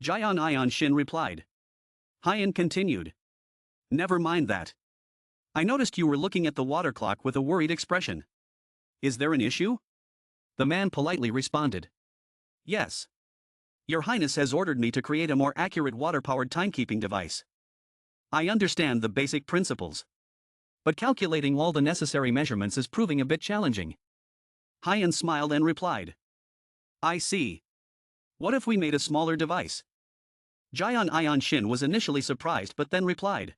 Jian Ion Shin replied. Hyan continued. Never mind that. I noticed you were looking at the water clock with a worried expression. Is there an issue? The man politely responded. Yes. Your Highness has ordered me to create a more accurate water-powered timekeeping device. I understand the basic principles, but calculating all the necessary measurements is proving a bit challenging. Hyan smiled and replied. I see. What if we made a smaller device? Jian Ion Shin was initially surprised but then replied.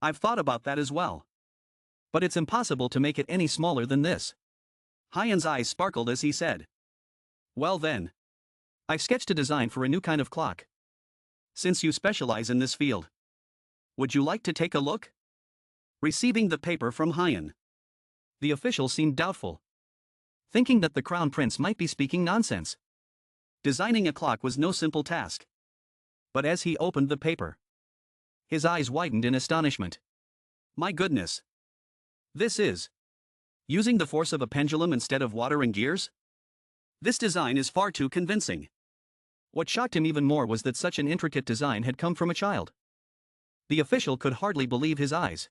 I've thought about that as well. But it's impossible to make it any smaller than this. Hyan's eyes sparkled as he said. Well then. I've sketched a design for a new kind of clock. Since you specialize in this field, would you like to take a look? Receiving the paper from Hyan, the official seemed doubtful, thinking that the Crown Prince might be speaking nonsense. Designing a clock was no simple task. But as he opened the paper, his eyes widened in astonishment. My goodness! This is using the force of a pendulum instead of water and gears? This design is far too convincing. What shocked him even more was that such an intricate design had come from a child. The official could hardly believe his eyes.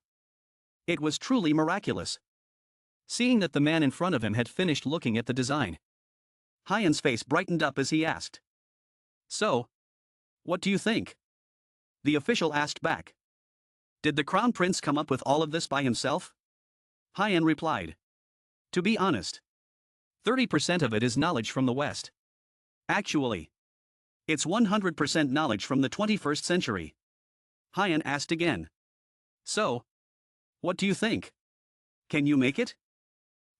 It was truly miraculous. Seeing that the man in front of him had finished looking at the design, Hyan's face brightened up as he asked. So, what do you think? The official asked back. Did the crown prince come up with all of this by himself? Hyan replied. To be honest, 30% of it is knowledge from the West. Actually, it's 100% knowledge from the 21st century. Hyan asked again. So, what do you think? Can you make it?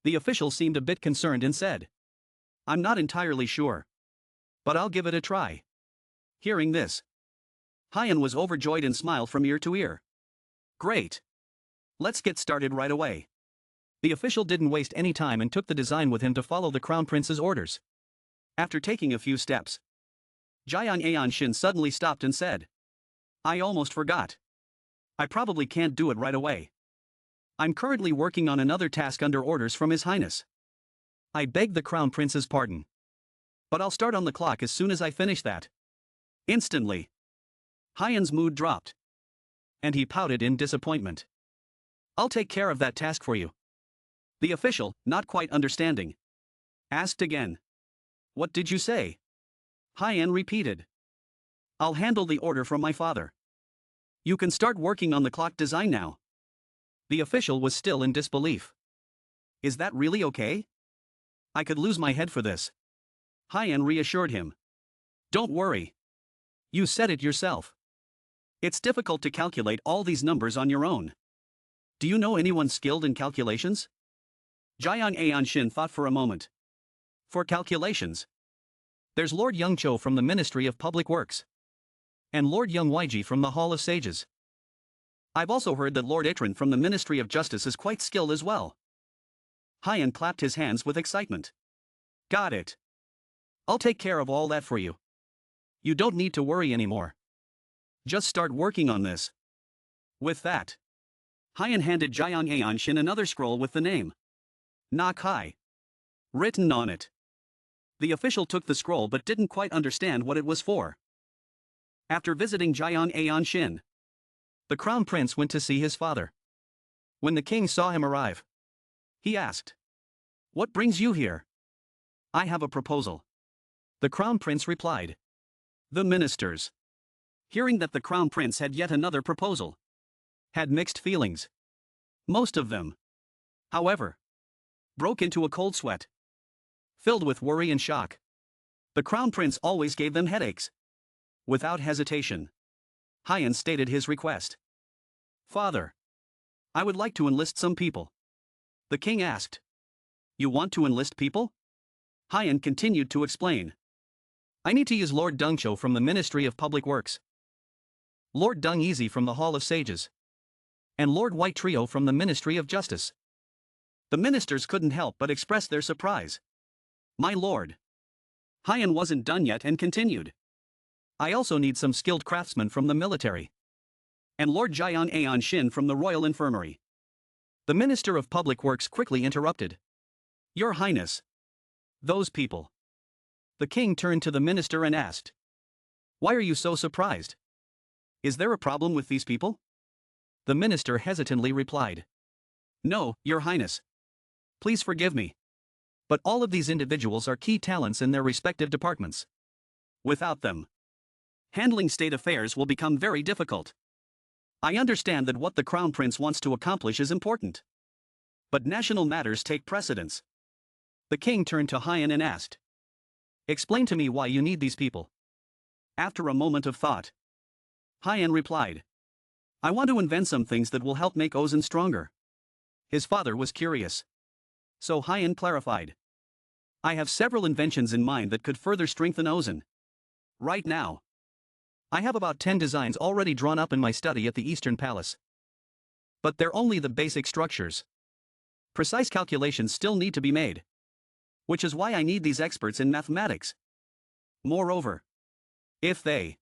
The official seemed a bit concerned and said. I'm not entirely sure. But I'll give it a try. Hearing this, Hyan was overjoyed and smiled from ear to ear. Great. Let's get started right away. The official didn't waste any time and took the design with him to follow the crown prince's orders. After taking a few steps, Jiang Aonshin suddenly stopped and said. I almost forgot. I probably can't do it right away. I'm currently working on another task under orders from His Highness. I beg the crown prince's pardon. But I'll start on the clock as soon as I finish that. Instantly, Hyan's mood dropped. And he pouted in disappointment. I'll take care of that task for you. The official, not quite understanding, asked again. What did you say? Hyan repeated. I'll handle the order from my father. You can start working on the clock design now. The official was still in disbelief. Is that really okay? I could lose my head for this. Hyan reassured him. Don't worry. You said it yourself. It's difficult to calculate all these numbers on your own. Do you know anyone skilled in calculations? Jiang Aonshin thought for a moment. For calculations, there's Lord Youngcho from the Ministry of Public Works. And Lord Young Waiji from the Hall of Sages. I've also heard that Lord Itran from the Ministry of Justice is quite skilled as well. Hyan clapped his hands with excitement. Got it. I'll take care of all that for you. You don't need to worry anymore. Just start working on this. With that, Hyan handed Jiang Aonshin another scroll with the name Nakai written on it. The official took the scroll but didn't quite understand what it was for. After visiting Jiang Aonshin, the crown prince went to see his father. When the king saw him arrive, he asked, What brings you here? I have a proposal. The crown prince replied. The ministers, hearing that the crown prince had yet another proposal, had mixed feelings. Most of them, however, broke into a cold sweat, filled with worry and shock. The crown prince always gave them headaches. Without hesitation, Hyan stated his request. Father, I would like to enlist some people. The king asked. You want to enlist people? Hyan continued to explain. I need to use Lord Dungcho from the Ministry of Public Works, Lord Dung Easy from the Hall of Sages, and Lord White Trio from the Ministry of Justice. The ministers couldn't help but express their surprise. My lord. Hyan wasn't done yet and continued. I also need some skilled craftsmen from the military. And Lord Jiang Aonshin from the Royal Infirmary. The Minister of Public Works quickly interrupted. Your Highness. Those people. The king turned to the minister and asked. Why are you so surprised? Is there a problem with these people? The minister hesitantly replied. No, Your Highness. Please forgive me. But all of these individuals are key talents in their respective departments. Without them, handling state affairs will become very difficult. I understand that what the crown prince wants to accomplish is important. But national matters take precedence. The king turned to Hyan and asked. Explain to me why you need these people. After a moment of thought, Hyan replied. I want to invent some things that will help make Ozen stronger. His father was curious. So Hyan clarified. I have several inventions in mind that could further strengthen Ozen. Right now, I have about 10 designs already drawn up in my study at the Eastern Palace. But they're only the basic structures. Precise calculations still need to be made. Which is why I need these experts in mathematics. Moreover, if they,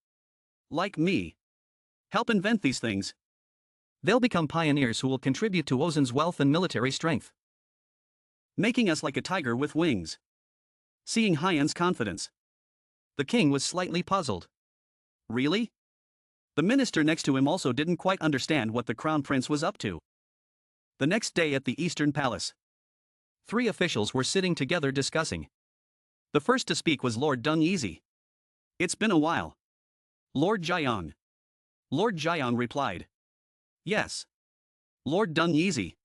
like me, help invent these things, they'll become pioneers who will contribute to Ozen's wealth and military strength, making us like a tiger with wings. Seeing Hyan's confidence, the king was slightly puzzled. Really? The minister next to him also didn't quite understand what the crown prince was up to. The next day at the Eastern Palace, Three officials were sitting together discussing. The first to speak was Lord Dung Easy. It's been a while. Lord Jiang. Lord Jiang replied. Yes. Lord Dung Easy.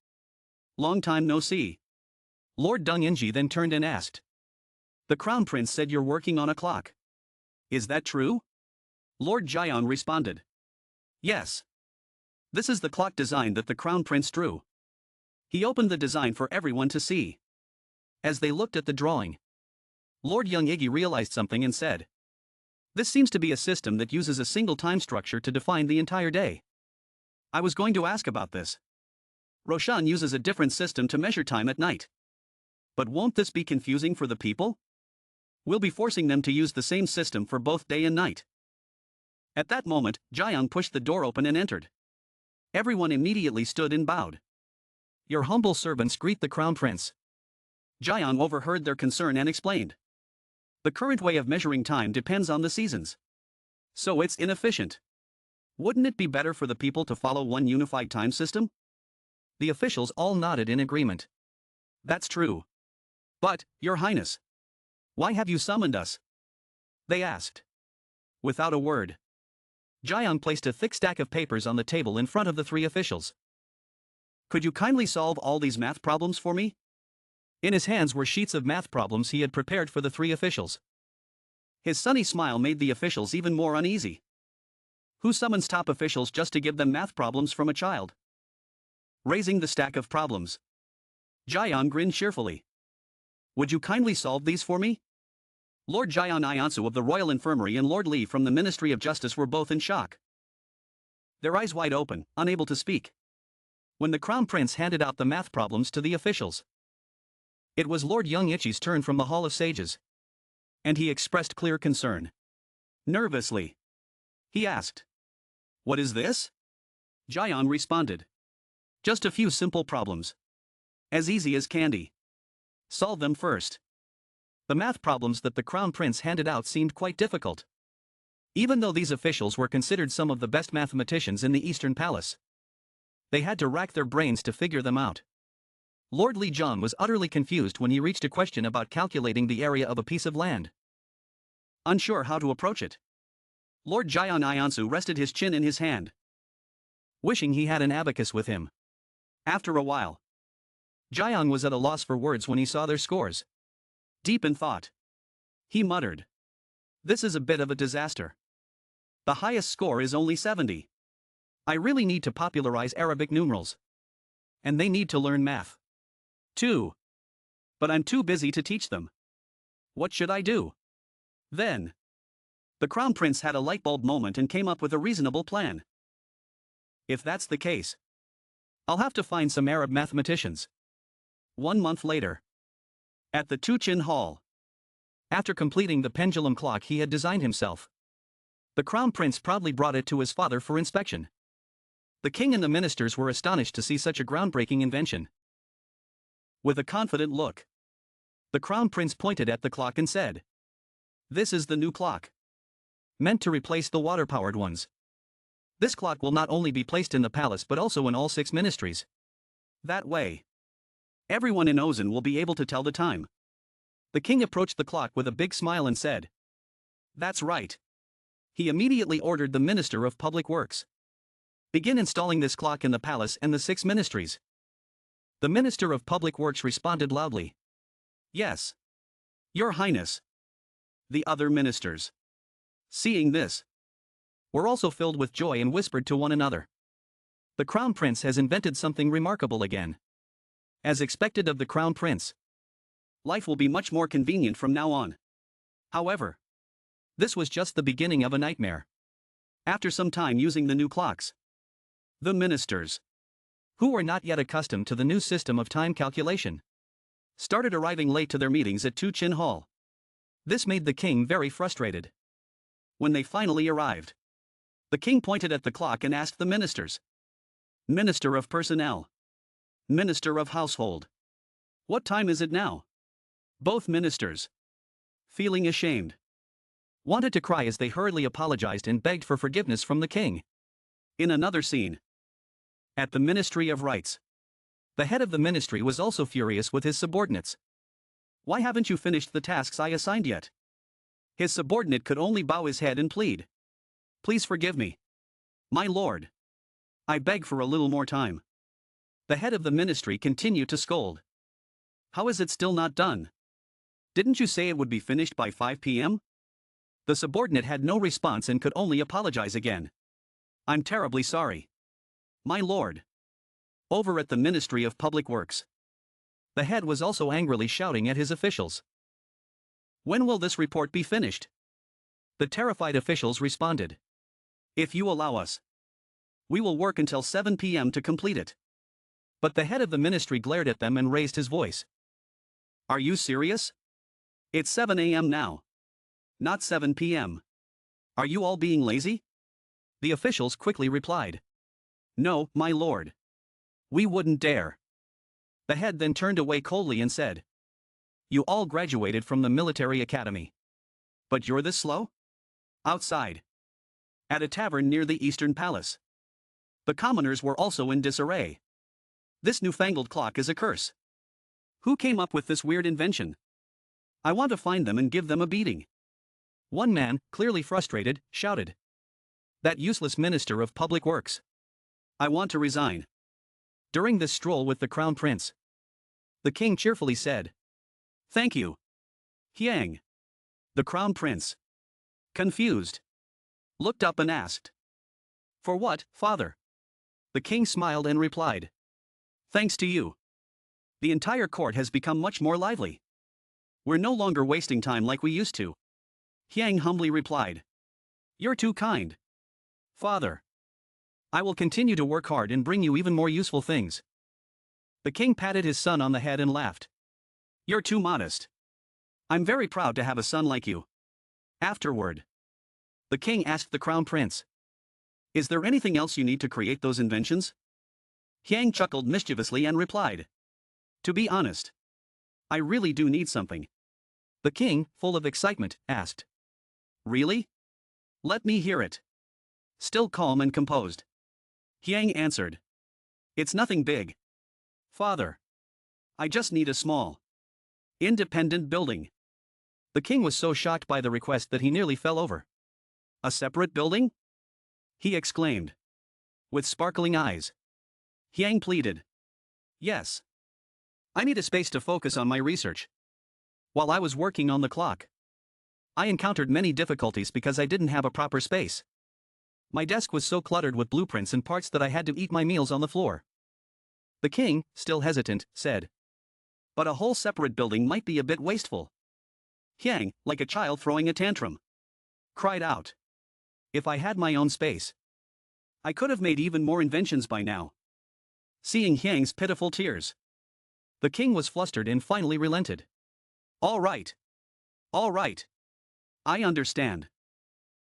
Long time no see. Lord Dung Inji then turned and asked. The Crown Prince said you're working on a clock. Is that true? Lord Jiang responded. Yes. This is the clock design that the Crown Prince drew. He opened the design for everyone to see. As they looked at the drawing, Lord Young Iggy realized something and said. This seems to be a system that uses a single time structure to define the entire day. I was going to ask about this. Roshan uses a different system to measure time at night. But won't this be confusing for the people? We'll be forcing them to use the same system for both day and night. At that moment, Jiang pushed the door open and entered. Everyone immediately stood and bowed. Your humble servants greet the Crown Prince. Jiang overheard their concern and explained. The current way of measuring time depends on the seasons. So it's inefficient. Wouldn't it be better for the people to follow one unified time system? The officials all nodded in agreement. That's true. But, Your Highness, why have you summoned us? They asked. Without a word, Jiang placed a thick stack of papers on the table in front of the three officials. Could you kindly solve all these math problems for me? In his hands were sheets of math problems he had prepared for the three officials. His sunny smile made the officials even more uneasy. Who summons top officials just to give them math problems from a child? Raising the stack of problems, Jiang grinned cheerfully. Would you kindly solve these for me? Lord Jian Iansu of the Royal Infirmary and Lord Li from the Ministry of Justice were both in shock. Their eyes wide open, unable to speak. When the Crown Prince handed out the math problems to the officials, it was Lord Young Ichi's turn from the Hall of Sages. And he expressed clear concern. Nervously, he asked. What is this? Jian responded. Just a few simple problems. As easy as candy. Solve them first. The math problems that the Crown Prince handed out seemed quite difficult. Even though these officials were considered some of the best mathematicians in the Eastern Palace, they had to rack their brains to figure them out. Lord Li Jun was utterly confused when he reached a question about calculating the area of a piece of land. Unsure how to approach it, Lord Jian Iansu rested his chin in his hand, wishing he had an abacus with him. After a while, Jiang was at a loss for words when he saw their scores. Deep in thought, he muttered. This is a bit of a disaster. The highest score is only 70. I really need to popularize Arabic numerals. And they need to learn math, too. But I'm too busy to teach them. What should I do? Then, the Crown Prince had a lightbulb moment and came up with a reasonable plan. If that's the case, I'll have to find some Arab mathematicians. 1 month later, at the Tuchin Hall, after completing the pendulum clock he had designed himself, the Crown Prince proudly brought it to his father for inspection. The king and the ministers were astonished to see such a groundbreaking invention. With a confident look, the Crown Prince pointed at the clock and said, This is the new clock, meant to replace the water-powered ones. This clock will not only be placed in the palace but also in all 6 ministries. That way, everyone in Ozen will be able to tell the time. The king approached the clock with a big smile and said, That's right. He immediately ordered the Minister of Public Works. Begin installing this clock in the palace and the 6 ministries. The Minister of Public Works responded loudly. Yes. Your Highness. The other ministers, seeing this, were also filled with joy and whispered to one another. The Crown Prince has invented something remarkable again. As expected of the Crown Prince, life will be much more convenient from now on. However, this was just the beginning of a nightmare. After some time using the new clocks, the ministers, who were not yet accustomed to the new system of time calculation, started arriving late to their meetings at Tuchin Hall. This made the king very frustrated. When they finally arrived, the king pointed at the clock and asked the ministers, Minister of Personnel, Minister of Household, what time is it now? Both ministers, feeling ashamed, wanted to cry as they hurriedly apologized and begged for forgiveness from the king. In another scene, at the Ministry of Rights, The head of the ministry was also furious with his subordinates. Why haven't you finished the tasks I assigned yet? His subordinate could only bow his head and plead. Please forgive me. My lord. I beg for a little more time. The head of the ministry continued to scold. How is it still not done? Didn't you say it would be finished by 5 p.m.? The subordinate had no response and could only apologize again. I'm terribly sorry. My lord. Over at the Ministry of Public Works. The head was also angrily shouting at his officials. When will this report be finished? The terrified officials responded. If you allow us. We will work until 7 p.m. to complete it. But the head of the ministry glared at them and raised his voice. Are you serious? It's 7 a.m. now. Not 7 p.m. Are you all being lazy? The officials quickly replied. No, my lord. We wouldn't dare. The head then turned away coldly and said. You all graduated from the military academy. But you're this slow? Outside. At a tavern near the Eastern Palace. The commoners were also in disarray. This newfangled clock is a curse. Who came up with this weird invention? I want to find them and give them a beating. One man, clearly frustrated, shouted. That useless minister of public works. I want to resign. During this stroll with the crown prince, the king cheerfully said. Thank you. Hyang. The crown prince, confused, looked up and asked. For what, father? The king smiled and replied. Thanks to you. The entire court has become much more lively. We're no longer wasting time like we used to. Hyang humbly replied. You're too kind. Father. I will continue to work hard and bring you even more useful things. The king patted his son on the head and laughed. You're too modest. I'm very proud to have a son like you. Afterward, the king asked the crown prince. Is there anything else you need to create those inventions? Hyang chuckled mischievously and replied. To be honest, I really do need something. The king, full of excitement, asked. Really? Let me hear it. Still calm and composed, Hyang answered. It's nothing big. Father. I just need a small, independent building. The king was so shocked by the request that he nearly fell over. A separate building? He exclaimed. With sparkling eyes. Hyang pleaded. Yes. I need a space to focus on my research. While I was working on the clock, I encountered many difficulties because I didn't have a proper space. My desk was so cluttered with blueprints and parts that I had to eat my meals on the floor. The king, still hesitant, said. But a whole separate building might be a bit wasteful. Hyang, like a child throwing a tantrum, cried out. If I had my own space, I could have made even more inventions by now. Seeing Hyang's pitiful tears, the king was flustered and finally relented. All right. All right. I understand.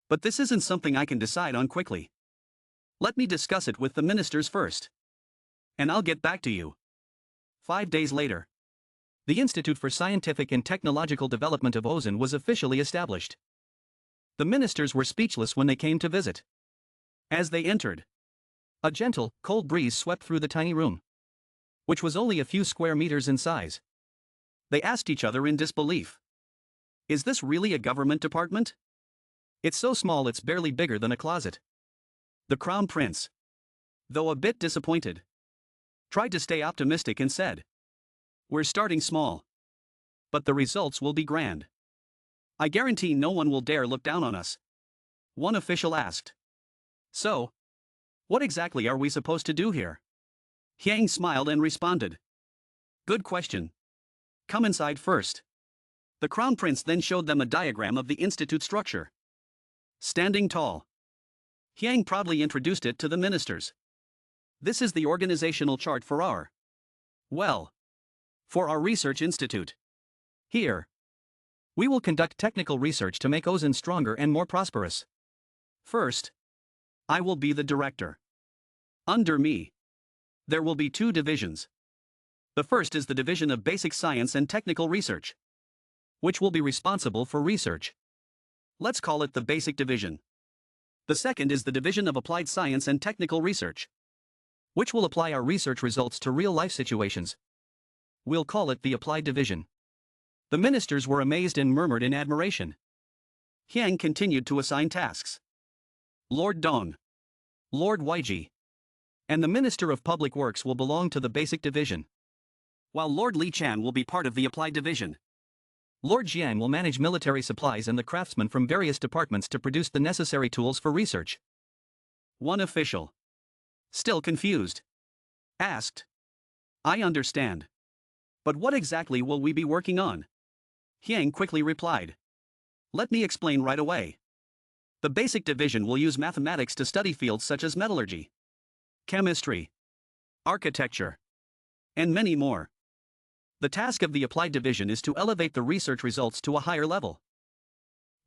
But this isn't something I can decide on quickly. Let me discuss it with the ministers first. And I'll get back to you. 5 days later, the Institute for Scientific and Technological Development of Ozen was officially established. The ministers were speechless when they came to visit. As they entered, a gentle, cold breeze swept through the tiny room, which was only a few square meters in size. They asked each other in disbelief. Is this really a government department? It's so small it's barely bigger than a closet. The crown prince, though a bit disappointed, tried to stay optimistic and said. We're starting small. But the results will be grand. I guarantee no one will dare look down on us. One official asked. So, what exactly are we supposed to do here? Hyang smiled and responded. Good question. Come inside first. The crown prince then showed them a diagram of the institute structure. Standing tall, Hyang proudly introduced it to the ministers. This is the organizational chart for our research institute. Here, we will conduct technical research to make Ozen stronger and more prosperous. First, I will be the director. Under me, there will be 2 divisions. The first is the Division of Basic Science and Technical Research, which will be responsible for research. Let's call it the Basic Division. The second is the Division of Applied Science and Technical Research, which will apply our research results to real-life situations. We'll call it the Applied Division. The ministers were amazed and murmured in admiration. Hyang continued to assign tasks. Lord Dong, Lord Yg, and the Minister of Public Works will belong to the Basic Division, while Lord Li Chan will be part of the Applied Division. Lord Jiang will manage military supplies and the craftsmen from various departments to produce the necessary tools for research. One official, still confused, asked, I understand. But what exactly will we be working on? Hyang quickly replied. Let me explain right away. The Basic Division will use mathematics to study fields such as metallurgy, chemistry, architecture, and many more. The task of the Applied Division is to elevate the research results to a higher level,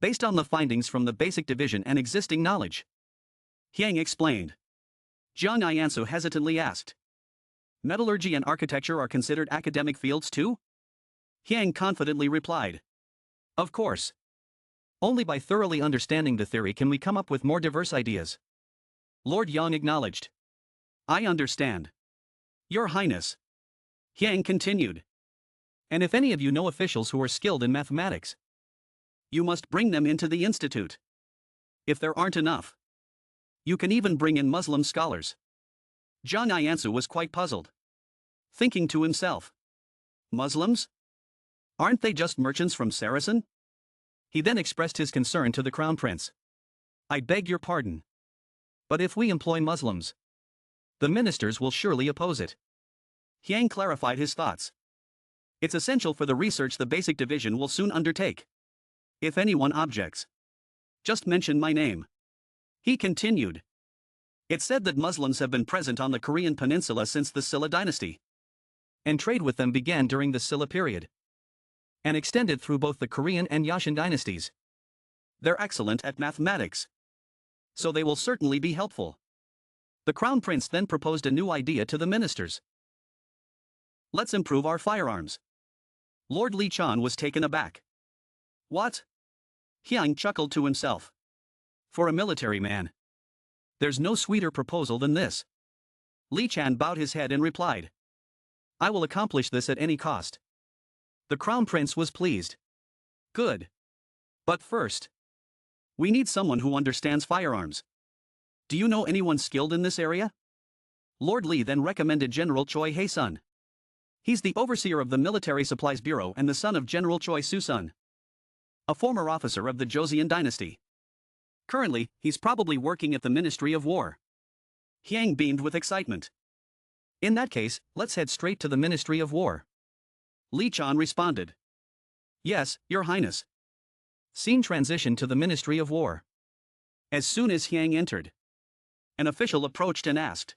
based on the findings from the Basic Division and existing knowledge. Hyang explained. Jiang Iansu hesitantly asked. Metallurgy and architecture are considered academic fields too? Hyang confidently replied. Of course. Only by thoroughly understanding the theory can we come up with more diverse ideas. Lord Yang acknowledged. I understand. Your Highness. Hyang continued. And if any of you know officials who are skilled in mathematics, you must bring them into the institute. If there aren't enough, you can even bring in Muslim scholars. Jiang Iansu was quite puzzled, thinking to himself. Muslims? Aren't they just merchants from Saracen? He then expressed his concern to the Crown Prince. I beg your pardon. But if we employ Muslims, the ministers will surely oppose it. Hyang clarified his thoughts. It's essential for the research the Basic Division will soon undertake. If anyone objects, just mention my name. He continued. It's said that Muslims have been present on the Korean peninsula since the Silla dynasty, and trade with them began during the Silla period, and extended through both the Korean and Joseon dynasties. They're excellent at mathematics, so they will certainly be helpful. The Crown Prince then proposed a new idea to the ministers. Let's improve our firearms. Lord Li Chan was taken aback. What? Hyang chuckled to himself. For a military man, there's no sweeter proposal than this. Li Chan bowed his head and replied. I will accomplish this at any cost. The Crown Prince was pleased. Good. But first, we need someone who understands firearms. Do you know anyone skilled in this area? Lord Li then recommended General Choi Hae-sun. He's the overseer of the Military Supplies Bureau and the son of General Choi Soo-sun, a former officer of the Joseon dynasty. Currently, he's probably working at the Ministry of War. Hyang beamed with excitement. In that case, let's head straight to the Ministry of War. Li Chan responded. Yes, Your Highness. Scene transition to the Ministry of War. As soon as Hyang entered, an official approached and asked,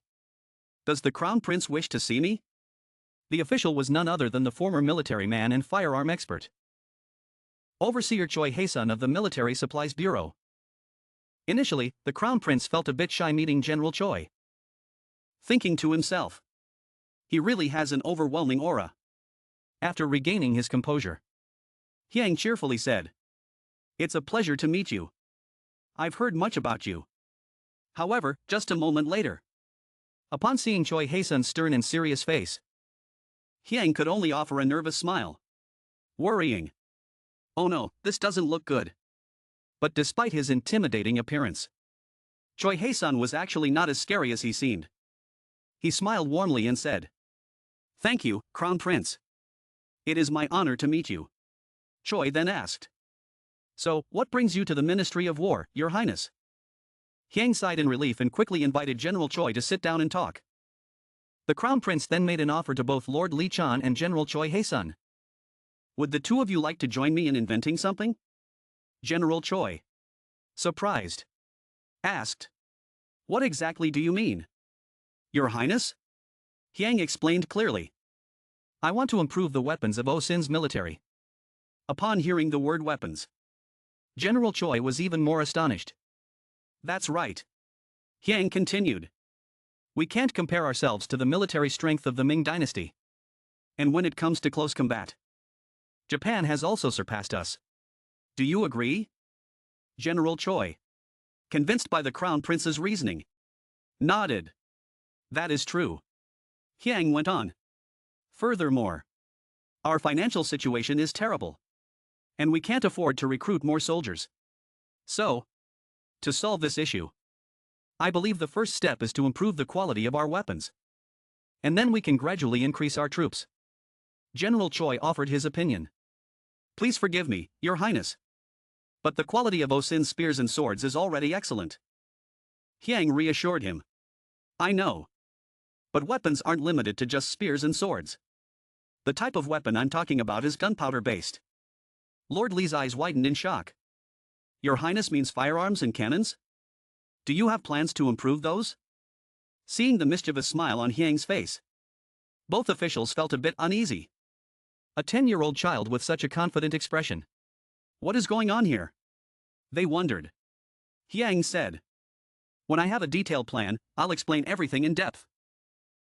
Does the Crown Prince wish to see me? The official was none other than the former military man and firearm expert, Overseer Choi Hae-sun of the Military Supplies Bureau. Initially, the Crown Prince felt a bit shy meeting General Choi, thinking to himself. He really has an overwhelming aura. After regaining his composure, Hyang cheerfully said, It's a pleasure to meet you. I've heard much about you. However, just a moment later, upon seeing Choi Hae-sun's stern and serious face, Hyang could only offer a nervous smile. Worrying. Oh no, this doesn't look good. But despite his intimidating appearance, Choi Hae-sun was actually not as scary as he seemed. He smiled warmly and said, Thank you, Crown Prince. It is my honor to meet you. Choi then asked. So, what brings you to the Ministry of War, Your Highness? Hyang sighed in relief and quickly invited General Choi to sit down and talk. The Crown Prince then made an offer to both Lord Li Chan and General Choi Hae-sun. Would the two of you like to join me in inventing something? General Choi, surprised, asked. What exactly do you mean? Your Highness? Hyang explained clearly. I want to improve the weapons of Osin's military. Upon hearing the word weapons, General Choi was even more astonished. That's right. Hyang continued. We can't compare ourselves to the military strength of the Ming dynasty. And when it comes to close combat, Japan has also surpassed us. Do you agree? General Choi, convinced by the Crown Prince's reasoning, nodded. That is true. Hyang went on. Furthermore, our financial situation is terrible. And we can't afford to recruit more soldiers. So, to solve this issue, I believe the first step is to improve the quality of our weapons. And then we can gradually increase our troops. General Choi offered his opinion. Please forgive me, Your Highness. But the quality of Osin's spears and swords is already excellent. Hyang reassured him. I know. But weapons aren't limited to just spears and swords. The type of weapon I'm talking about is gunpowder-based. Lord Li's eyes widened in shock. Your Highness means firearms and cannons? Do you have plans to improve those? Seeing the mischievous smile on Hyang's face, both officials felt a bit uneasy. A 10-year-old child with such a confident expression. What is going on here? They wondered. Hyang said. When I have a detailed plan, I'll explain everything in depth.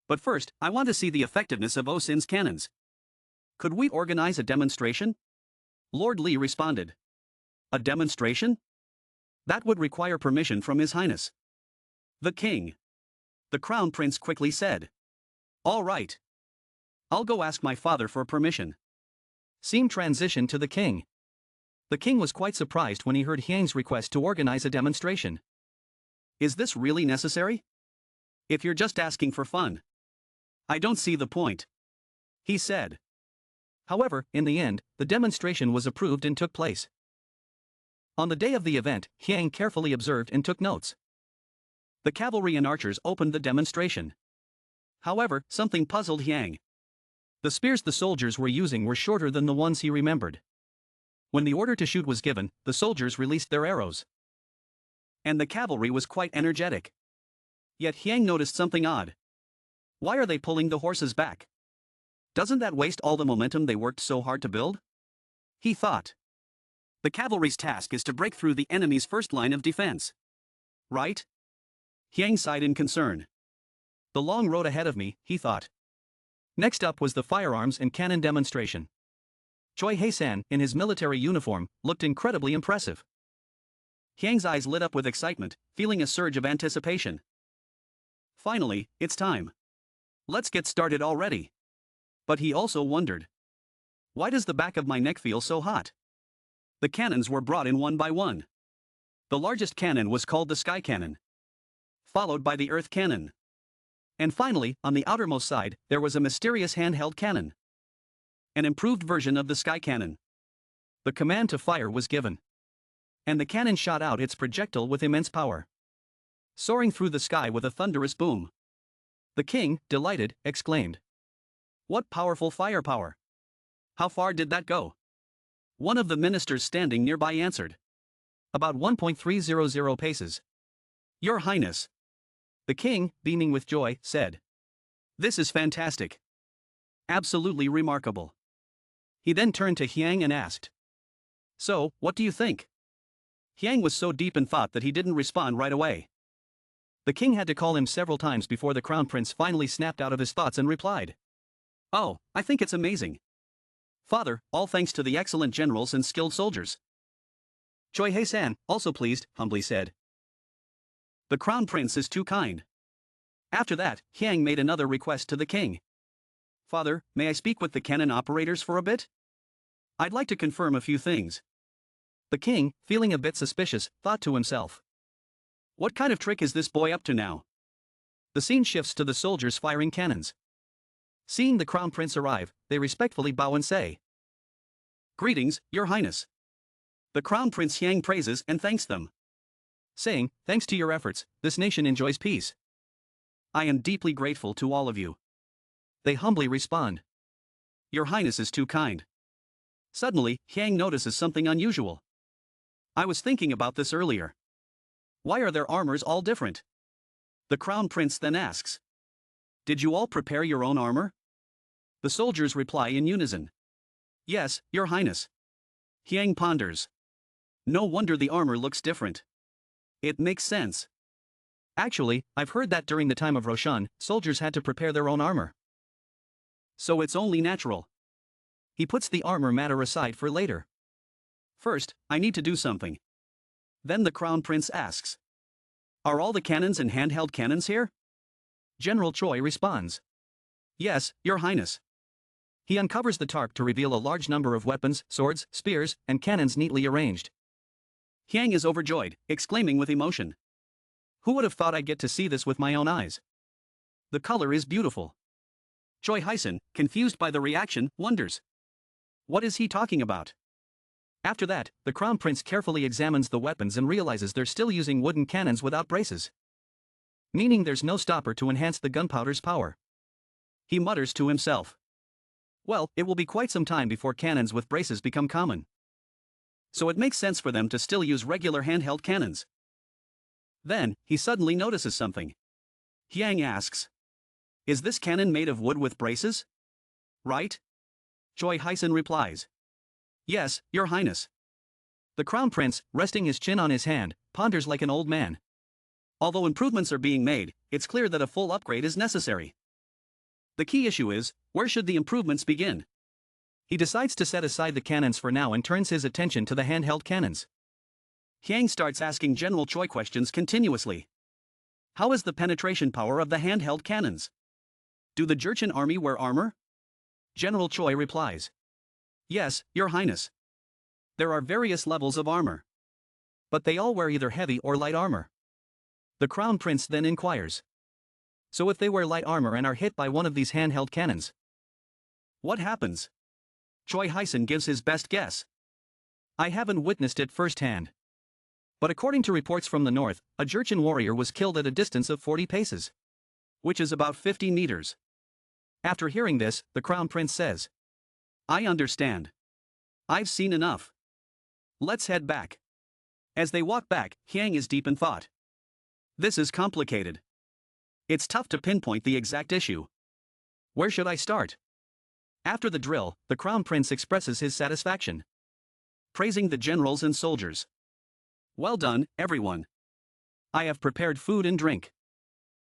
But first, I want to see the effectiveness of Osin's cannons. Could we organize a demonstration? Lord Li responded. A demonstration? That would require permission from His Highness the King. The Crown Prince quickly said. All right. I'll go ask my father for permission. Scene transition to the King. The King was quite surprised when he heard Hyang's request to organize a demonstration. Is this really necessary? If you're just asking for fun, I don't see the point, he said. However, in the end, the demonstration was approved and took place. On the day of the event, Hyang carefully observed and took notes. The cavalry and archers opened the demonstration. However, something puzzled Hyang. The spears the soldiers were using were shorter than the ones he remembered. When the order to shoot was given, the soldiers released their arrows. And the cavalry was quite energetic. Yet Hyang noticed something odd. Why are they pulling the horses back? Doesn't that waste all the momentum they worked so hard to build? He thought. The cavalry's task is to break through the enemy's first line of defense. Right? Hyang sighed in concern. The long road ahead of me, he thought. Next up was the firearms and cannon demonstration. Choi Hae-san, in his military uniform, looked incredibly impressive. Hyang's eyes lit up with excitement, feeling a surge of anticipation. Finally, it's time. Let's get started already. But he also wondered. Why does the back of my neck feel so hot? The cannons were brought in one by one. The largest cannon was called the Sky Cannon, followed by the Earth Cannon. And finally, on the outermost side, there was a mysterious handheld cannon. An improved version of the Sky Cannon. The command to fire was given. And the cannon shot out its projectile with immense power, soaring through the sky with a thunderous boom. The king, delighted, exclaimed. What powerful firepower! How far did that go? One of the ministers standing nearby answered. About 1.300 paces. Your Highness. The king, beaming with joy, said. This is fantastic. Absolutely remarkable. He then turned to Hyang and asked. So, what do you think? Hyang was so deep in thought that he didn't respond right away. The king had to call him several times before the crown prince finally snapped out of his thoughts and replied. Oh, I think it's amazing. Father, all thanks to the excellent generals and skilled soldiers. Choi Hae-san, also pleased, humbly said. The crown prince is too kind. After that, Hyang made another request to the king. Father, may I speak with the cannon operators for a bit? I'd like to confirm a few things. The king, feeling a bit suspicious, thought to himself. What kind of trick is this boy up to now? The scene shifts to the soldiers firing cannons. Seeing the crown prince arrive, they respectfully bow and say. Greetings, Your Highness. The crown prince Hyang praises and thanks them, saying, thanks to your efforts, this nation enjoys peace. I am deeply grateful to all of you. They humbly respond. Your Highness is too kind. Suddenly, Hyang notices something unusual. I was thinking about this earlier. Why are their armors all different? The crown prince then asks. Did you all prepare your own armor? The soldiers reply in unison. Yes, Your Highness. Hyang ponders. No wonder the armor looks different. It makes sense. Actually, I've heard that during the time of Roshan, soldiers had to prepare their own armor. So it's only natural. He puts the armor matter aside for later. First, I need to do something. Then the crown prince asks. Are all the cannons and handheld cannons here? General Choi responds. Yes, Your Highness. He uncovers the tarp to reveal a large number of weapons, swords, spears, and cannons neatly arranged. Hyang is overjoyed, exclaiming with emotion. Who would have thought I'd get to see this with my own eyes? The color is beautiful. Choi Hyson, confused by the reaction, wonders. What is he talking about? After that, the Crown Prince carefully examines the weapons and realizes they're still using wooden cannons without braces. Meaning there's no stopper to enhance the gunpowder's power. He mutters to himself. Well, it will be quite some time before cannons with braces become common. So it makes sense for them to still use regular handheld cannons. Then, he suddenly notices something. Hyang asks. Is this cannon made of wood with braces? Right? Choi Hyson replies. Yes, Your Highness. The Crown Prince, resting his chin on his hand, ponders like an old man. Although improvements are being made, it's clear that a full upgrade is necessary. The key issue is, where should the improvements begin? He decides to set aside the cannons for now and turns his attention to the handheld cannons. Hyang starts asking General Choi questions continuously. How is the penetration power of the handheld cannons? Do the Jurchen army wear armor? General Choi replies. Yes, Your Highness. There are various levels of armor. But they all wear either heavy or light armor. The Crown Prince then inquires. So if they wear light armor and are hit by one of these handheld cannons, what happens? Choi Hyson gives his best guess. I haven't witnessed it firsthand. But according to reports from the north, a Jurchen warrior was killed at a distance of 40 paces. Which is about 50 meters. After hearing this, the Crown Prince says. I understand. I've seen enough. Let's head back. As they walk back, Hyang is deep in thought. This is complicated. It's tough to pinpoint the exact issue. Where should I start? After the drill, the Crown Prince expresses his satisfaction, praising the generals and soldiers. Well done, everyone. I have prepared food and drink.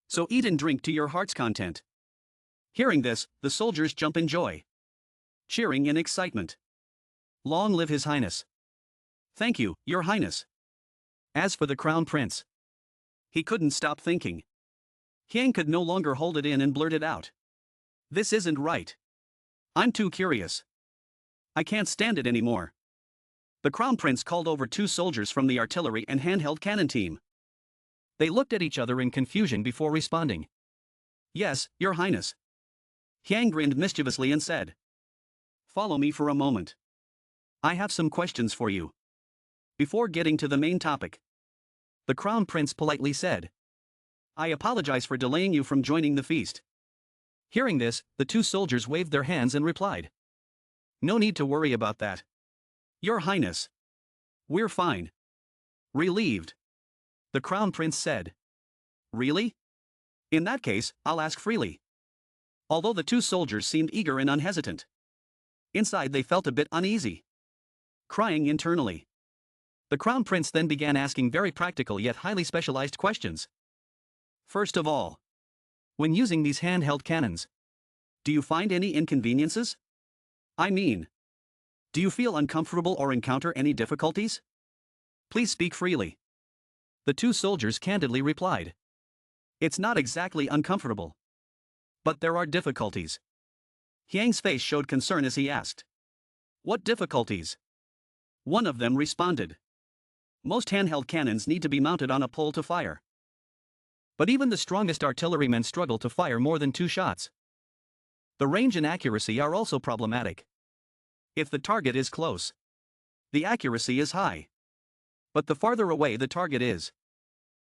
So eat and drink to your heart's content. Hearing this, the soldiers jump in joy, cheering in excitement. Long live His Highness. Thank you, Your Highness. As for the Crown Prince, he couldn't stop thinking. Hyang could no longer hold it in and blurted out. This isn't right. I'm too curious. I can't stand it anymore. The Crown Prince called over 2 soldiers from the artillery and handheld cannon team. They looked at each other in confusion before responding. Yes, Your Highness. Hyang grinned mischievously and said. Follow me for a moment. I have some questions for you. Before getting to the main topic, the Crown Prince politely said. I apologize for delaying you from joining the feast. Hearing this, the 2 soldiers waved their hands and replied. No need to worry about that. Your Highness. We're fine. Relieved. The Crown Prince said. Really? In that case, I'll ask freely. Although the 2 soldiers seemed eager and unhesitant, inside they felt a bit uneasy, crying internally. The Crown Prince then began asking very practical yet highly specialized questions. First of all, when using these handheld cannons, do you find any inconveniences? I mean, do you feel uncomfortable or encounter any difficulties? Please speak freely. The 2 soldiers candidly replied. It's not exactly uncomfortable. But there are difficulties. Hyang's face showed concern as he asked. What difficulties? One of them responded. Most handheld cannons need to be mounted on a pole to fire. But even the strongest artillerymen struggle to fire more than 2 shots. The range and accuracy are also problematic. If the target is close, the accuracy is high. But the farther away the target is,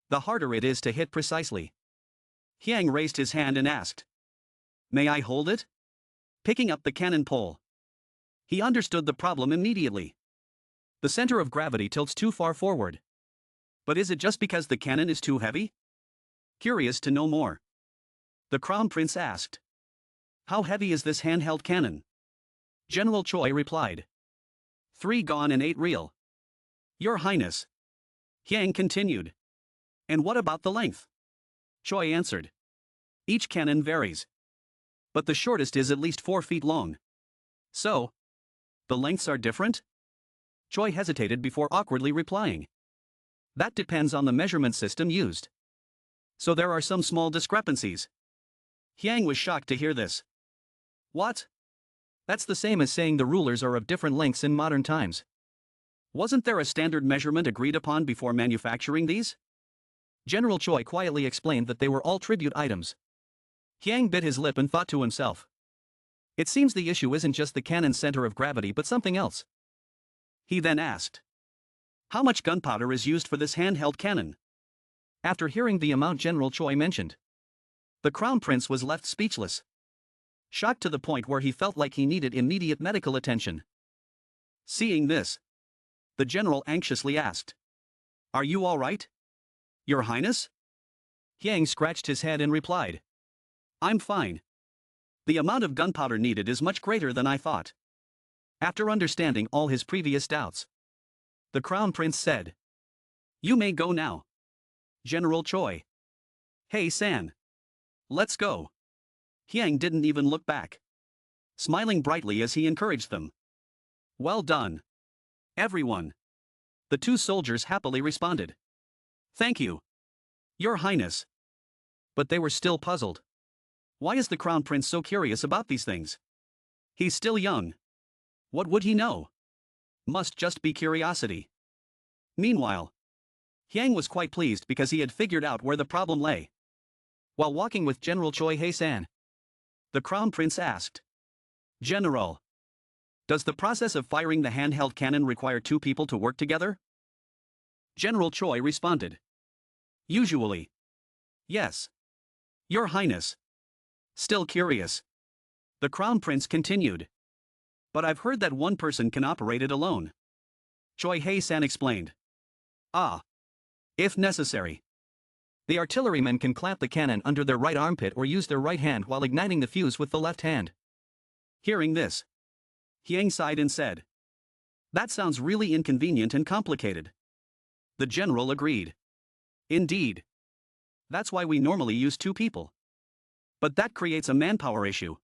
the harder it is to hit precisely. Hyang raised his hand and asked. May I hold it? Picking up the cannon pole. He understood the problem immediately. The center of gravity tilts too far forward. But is it just because the cannon is too heavy? Curious to know more, the Crown Prince asked. How heavy is this handheld cannon? General Choi replied. 3 gone and 8 real. Your Highness. Hyang continued. And what about the length? Choi answered. Each cannon varies. But the shortest is at least 4 feet long. So, the lengths are different? Choi hesitated before awkwardly replying. That depends on the measurement system used. So there are some small discrepancies. Hyang was shocked to hear this. What? That's the same as saying the rulers are of different lengths in modern times. Wasn't there a standard measurement agreed upon before manufacturing these? General Choi quietly explained that they were all tribute items. Hyang bit his lip and thought to himself. It seems the issue isn't just the cannon's center of gravity but something else. He then asked. How much gunpowder is used for this handheld cannon? After hearing the amount General Choi mentioned, the Crown Prince was left speechless. Shocked to the point where he felt like he needed immediate medical attention. Seeing this, the general anxiously asked. Are you all right? Your Highness? Hyang scratched his head and replied. I'm fine. The amount of gunpowder needed is much greater than I thought. After understanding all his previous doubts, the Crown Prince said. You may go now. General Choi. Hey San. Let's go. Hyang didn't even look back, smiling brightly as he encouraged them. Well done, everyone. The two soldiers happily responded. Thank you, Your Highness. But they were still puzzled. Why is the Crown Prince so curious about these things? He's still young. What would he know? Must just be curiosity. Meanwhile, Hyang was quite pleased because he had figured out where the problem lay. While walking with General Choi Hae-san, the Crown Prince asked. General, does the process of firing the handheld cannon require two people to work together? General Choi responded. Usually. Yes. Your Highness. Still curious. The Crown Prince continued. But I've heard that one person can operate it alone. Choi Hae-san explained. Ah. If necessary. The artillerymen can clamp the cannon under their right armpit or use their right hand while igniting the fuse with the left hand. Hearing this, Hyang sighed and said. That sounds really inconvenient and complicated. The general agreed. Indeed. That's why we normally use two people. But that creates a manpower issue.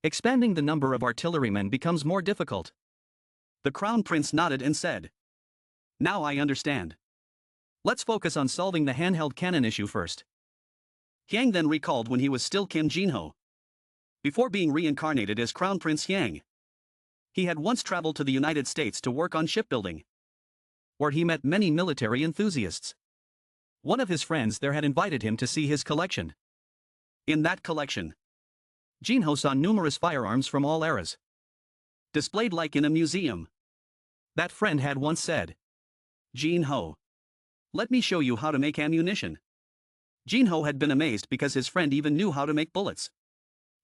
Expanding the number of artillerymen becomes more difficult. The Crown Prince nodded and said. Now I understand. Let's focus on solving the handheld cannon issue first. Hyang then recalled when he was still Kim Jinho. Before being reincarnated as Crown Prince Hyang, he had once traveled to the United States to work on shipbuilding, where he met many military enthusiasts. One of his friends there had invited him to see his collection. In that collection, Jinho saw numerous firearms from all eras, displayed like in a museum. That friend had once said, Jinho, let me show you how to make ammunition. Jinho had been amazed because his friend even knew how to make bullets.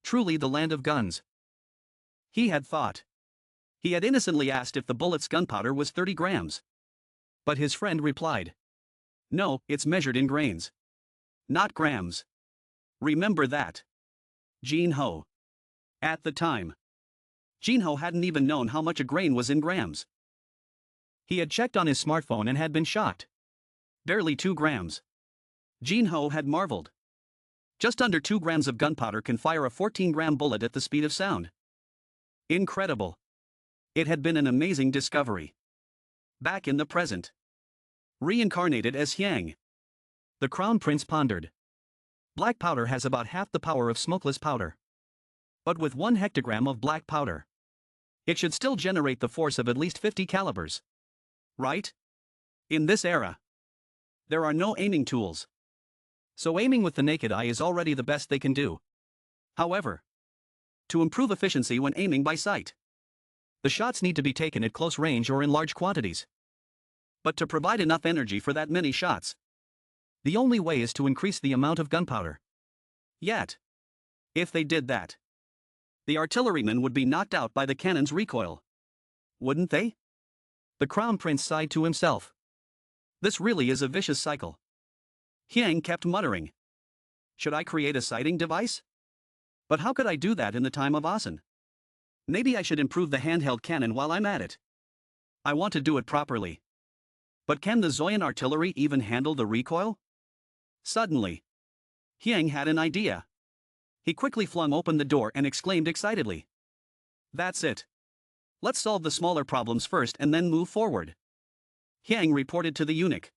Truly the land of guns. He had thought. He had innocently asked if the bullet's gunpowder was 30 grams. But his friend replied. No, it's measured in grains. Not grams. Remember that. Jinho. At the time, Jinho hadn't even known how much a grain was in grams. He had checked on his smartphone and had been shocked. Barely 2 grams. Jinho had marveled. Just under 2 grams of gunpowder can fire a 14-gram bullet at the speed of sound. Incredible. It had been an amazing discovery. Back in the present. Reincarnated as Hyang, the Crown Prince pondered. Black powder has about half the power of smokeless powder. But with 1 hectogram of black powder, it should still generate the force of at least 50 calibers. Right? In this era, there are no aiming tools. So aiming with the naked eye is already the best they can do. However, to improve efficiency when aiming by sight, the shots need to be taken at close range or in large quantities. But to provide enough energy for that many shots, the only way is to increase the amount of gunpowder. Yet, if they did that, the artillerymen would be knocked out by the cannon's recoil. Wouldn't they? The Crown Prince sighed to himself. This really is a vicious cycle. Hyang kept muttering. Should I create a sighting device? But how could I do that in the time of Asen? Maybe I should improve the handheld cannon while I'm at it. I want to do it properly. But can the Joseon artillery even handle the recoil? Suddenly, Hyang had an idea. He quickly flung open the door and exclaimed excitedly. That's it. Let's solve the smaller problems first and then move forward. Hyang reported to the eunuch.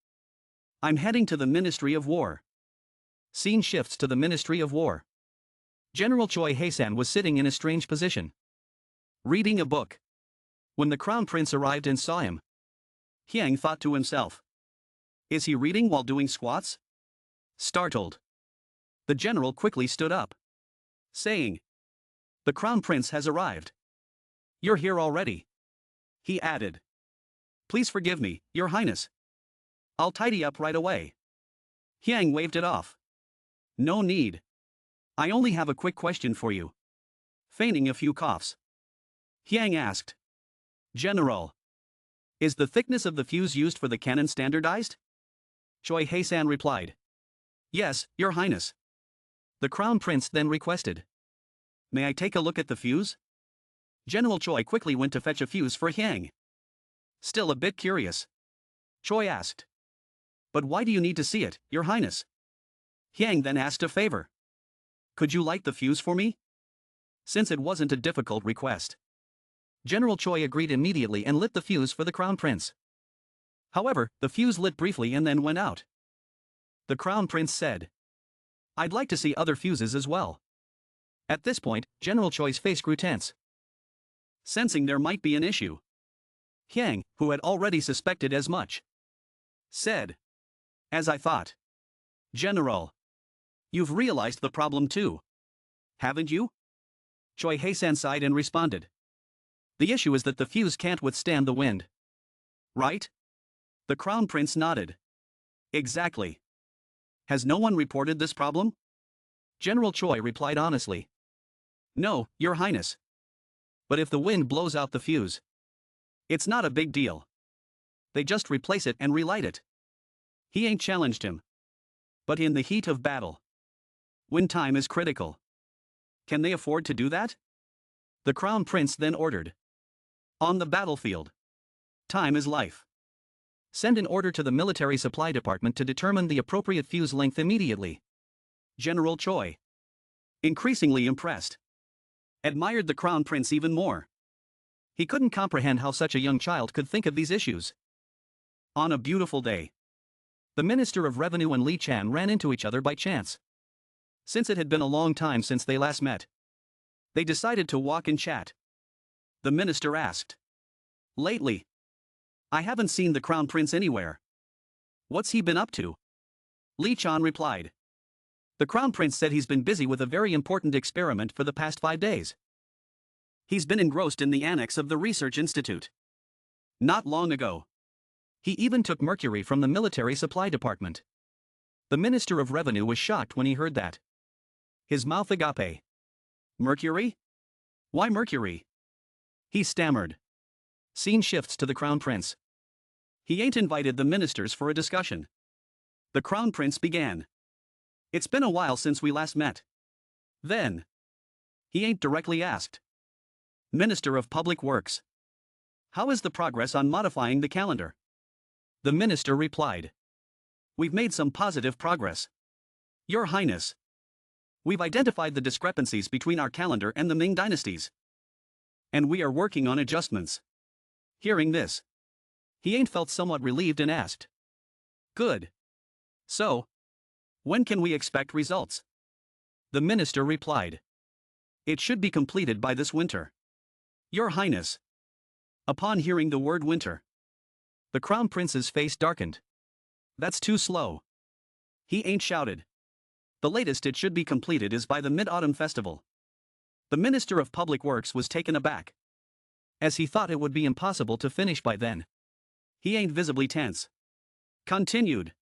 I'm heading to the Ministry of War. Scene shifts to the Ministry of War. General Choi Hae-san was sitting in a strange position, reading a book. When the Crown Prince arrived and saw him, Hyang thought to himself, "Is he reading while doing squats?" Startled, the general quickly stood up, saying, "The Crown Prince has arrived. You're here already." He added, "Please forgive me, Your Highness. I'll tidy up right away." Hyang waved it off. "No need. I only have a quick question for you." Feigning a few coughs, Hyang asked, "General, is the thickness of the fuse used for the cannon standardized?" Choi Hae-san replied, "Yes, Your Highness." The Crown Prince then requested, "May I take a look at the fuse?" General Choi quickly went to fetch a fuse for Hyang. Still a bit curious, Choi asked, "But why do you need to see it, Your Highness?" Hyang then asked a favor. "Could you light the fuse for me?" Since it wasn't a difficult request, General Choi agreed immediately and lit the fuse for the Crown Prince. However, the fuse lit briefly and then went out. The Crown Prince said, "I'd like to see other fuses as well." At this point, General Choi's face grew tense. Sensing there might be an issue, Hyang, who had already suspected as much, said, "As I thought. General, you've realized the problem too, haven't you?" Choi Hae-san sighed and responded, "The issue is that the fuse can't withstand the wind. Right?" The Crown Prince nodded. "Exactly. Has no one reported this problem?" General Choi replied honestly, "No, Your Highness. But if the wind blows out the fuse, it's not a big deal. They just replace it and relight it." He ain't challenged him. But in the heat of battle, when time is critical, can they afford to do that? The Crown Prince then ordered, "On the battlefield, time is life. Send an order to the military supply department to determine the appropriate fuse length immediately." General Choi, increasingly impressed, admired the Crown Prince even more. He couldn't comprehend how such a young child could think of these issues. On a beautiful day, the Minister of Revenue and Li Chan ran into each other by chance. Since it had been a long time since they last met, they decided to walk and chat. The minister asked, "Lately, I haven't seen the Crown Prince anywhere. What's he been up to?" Li Chan replied, "The Crown Prince said he's been busy with a very important experiment for the past 5 days. He's been engrossed in the annex of the research institute. Not long ago, he even took mercury from the military supply department." The Minister of Revenue was shocked when he heard that. His mouth agape. "Mercury? Why mercury?" he stammered. Scene shifts to the Crown Prince. He ain't invited the ministers for a discussion. The Crown Prince began, "It's been a while since we last met." Then, he ain't directly asked, "Minister of Public Works, how is the progress on modifying the calendar?" The minister replied, "We've made some positive progress, Your Highness. We've identified the discrepancies between our calendar and the Ming dynasties, and we are working on adjustments." Hearing this, he ain't felt somewhat relieved and asked, "Good. So, when can we expect results?" The minister replied, "It should be completed by this winter, Your Highness." Upon hearing the word winter, the Crown Prince's face darkened. "That's too slow." He ain't shouted. "The latest it should be completed is by the Mid-Autumn Festival." The Minister of Public Works was taken aback, as he thought it would be impossible to finish by then. He ain't visibly tense. Continued,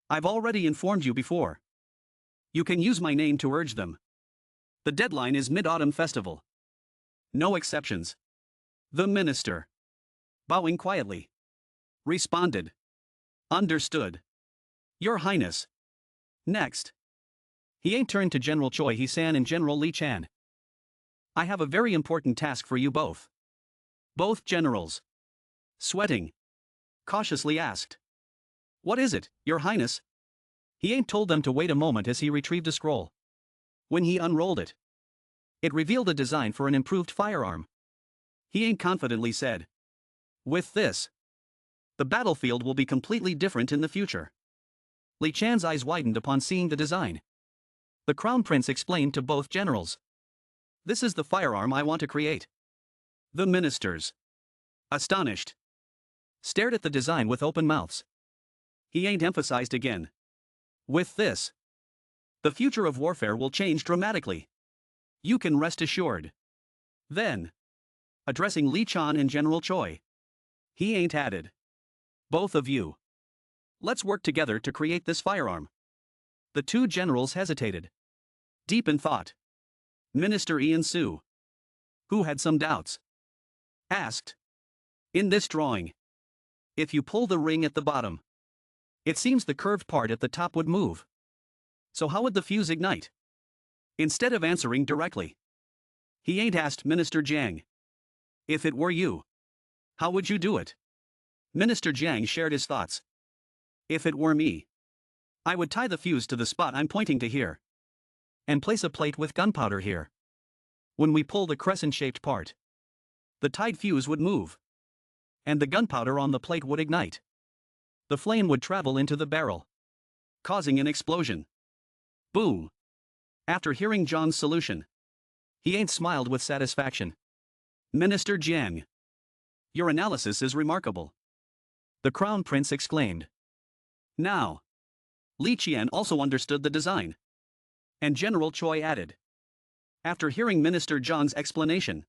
"I've already informed you before. You can use my name to urge them. The deadline is Mid-Autumn Festival. No exceptions." The minister, bowing quietly, responded, "Understood, Your Highness." Next, he ain't turned to General Choi Hae-san and General Li Chan. "I have a very important task for you both." Both generals, sweating, cautiously asked, "What is it, Your Highness?" He ain't told them to wait a moment as he retrieved a scroll. When he unrolled it, it revealed a design for an improved firearm. He ain't confidently said, "With this, the battlefield will be completely different in the future." Li Chan's eyes widened upon seeing the design. The Crown Prince explained to both generals. This is the firearm I want to create. The ministers, astonished, stared at the design with open mouths. He ain't emphasized again. With this, the future of warfare will change dramatically. You can rest assured. Then, addressing Li Chan and General Choi, he ain't added. Both of you, let's work together to create this firearm. The two generals hesitated, deep in thought. Minister Ian Su, who had some doubts, asked, in this drawing, if you pull the ring at the bottom, it seems the curved part at the top would move. So how would the fuse ignite? Instead of answering directly, he ain't asked Minister Jiang, if it were you, how would you do it? Minister Jiang shared his thoughts. If it were me, I would tie the fuse to the spot I'm pointing to here, and place a plate with gunpowder here. When we pull the crescent-shaped part, the tied fuse would move, and the gunpowder on the plate would ignite. The flame would travel into the barrel, causing an explosion. Boom! After hearing John's solution, he ain't smiled with satisfaction. Minister Jiang, your analysis is remarkable, the Crown Prince exclaimed. Now, Li Qian also understood the design. And General Choi added, after hearing Minister Zhang's explanation,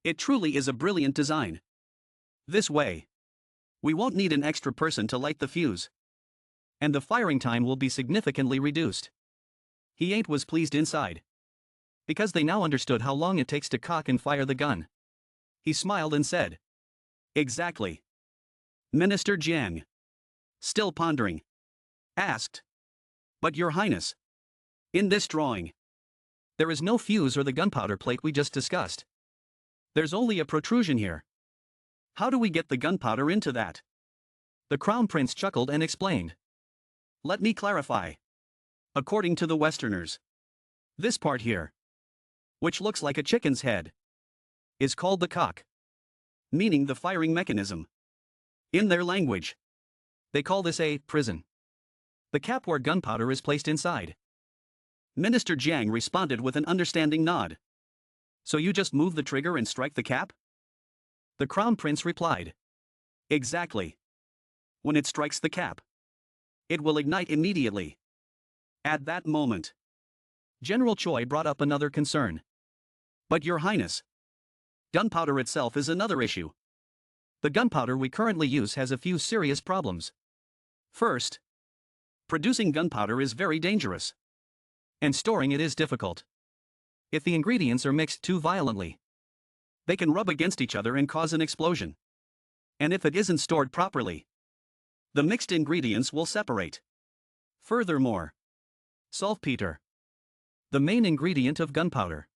it truly is a brilliant design. This way, we won't need an extra person to light the fuse, and the firing time will be significantly reduced. He ain't was pleased inside, because they now understood how long it takes to cock and fire the gun. He smiled and said, exactly. Minister Jiang, still pondering, asked, but Your Highness, in this drawing, there is no fuse or the gunpowder plate we just discussed. There's only a protrusion here. How do we get the gunpowder into that? The Crown Prince chuckled and explained. Let me clarify. According to the Westerners, this part here, which looks like a chicken's head, is called the cock, meaning the firing mechanism. In their language, they call this a prison. The cap where gunpowder is placed inside. Minister Jiang responded with an understanding nod. So you just move the trigger and strike the cap? The Crown Prince replied. Exactly. When it strikes the cap, it will ignite immediately. At that moment, General Choi brought up another concern. But Your Highness, gunpowder itself is another issue. The gunpowder we currently use has a few serious problems. First, producing gunpowder is very dangerous, and storing it is difficult. If the ingredients are mixed too violently, they can rub against each other and cause an explosion. And if it isn't stored properly, the mixed ingredients will separate. Furthermore, saltpeter, the main ingredient of gunpowder,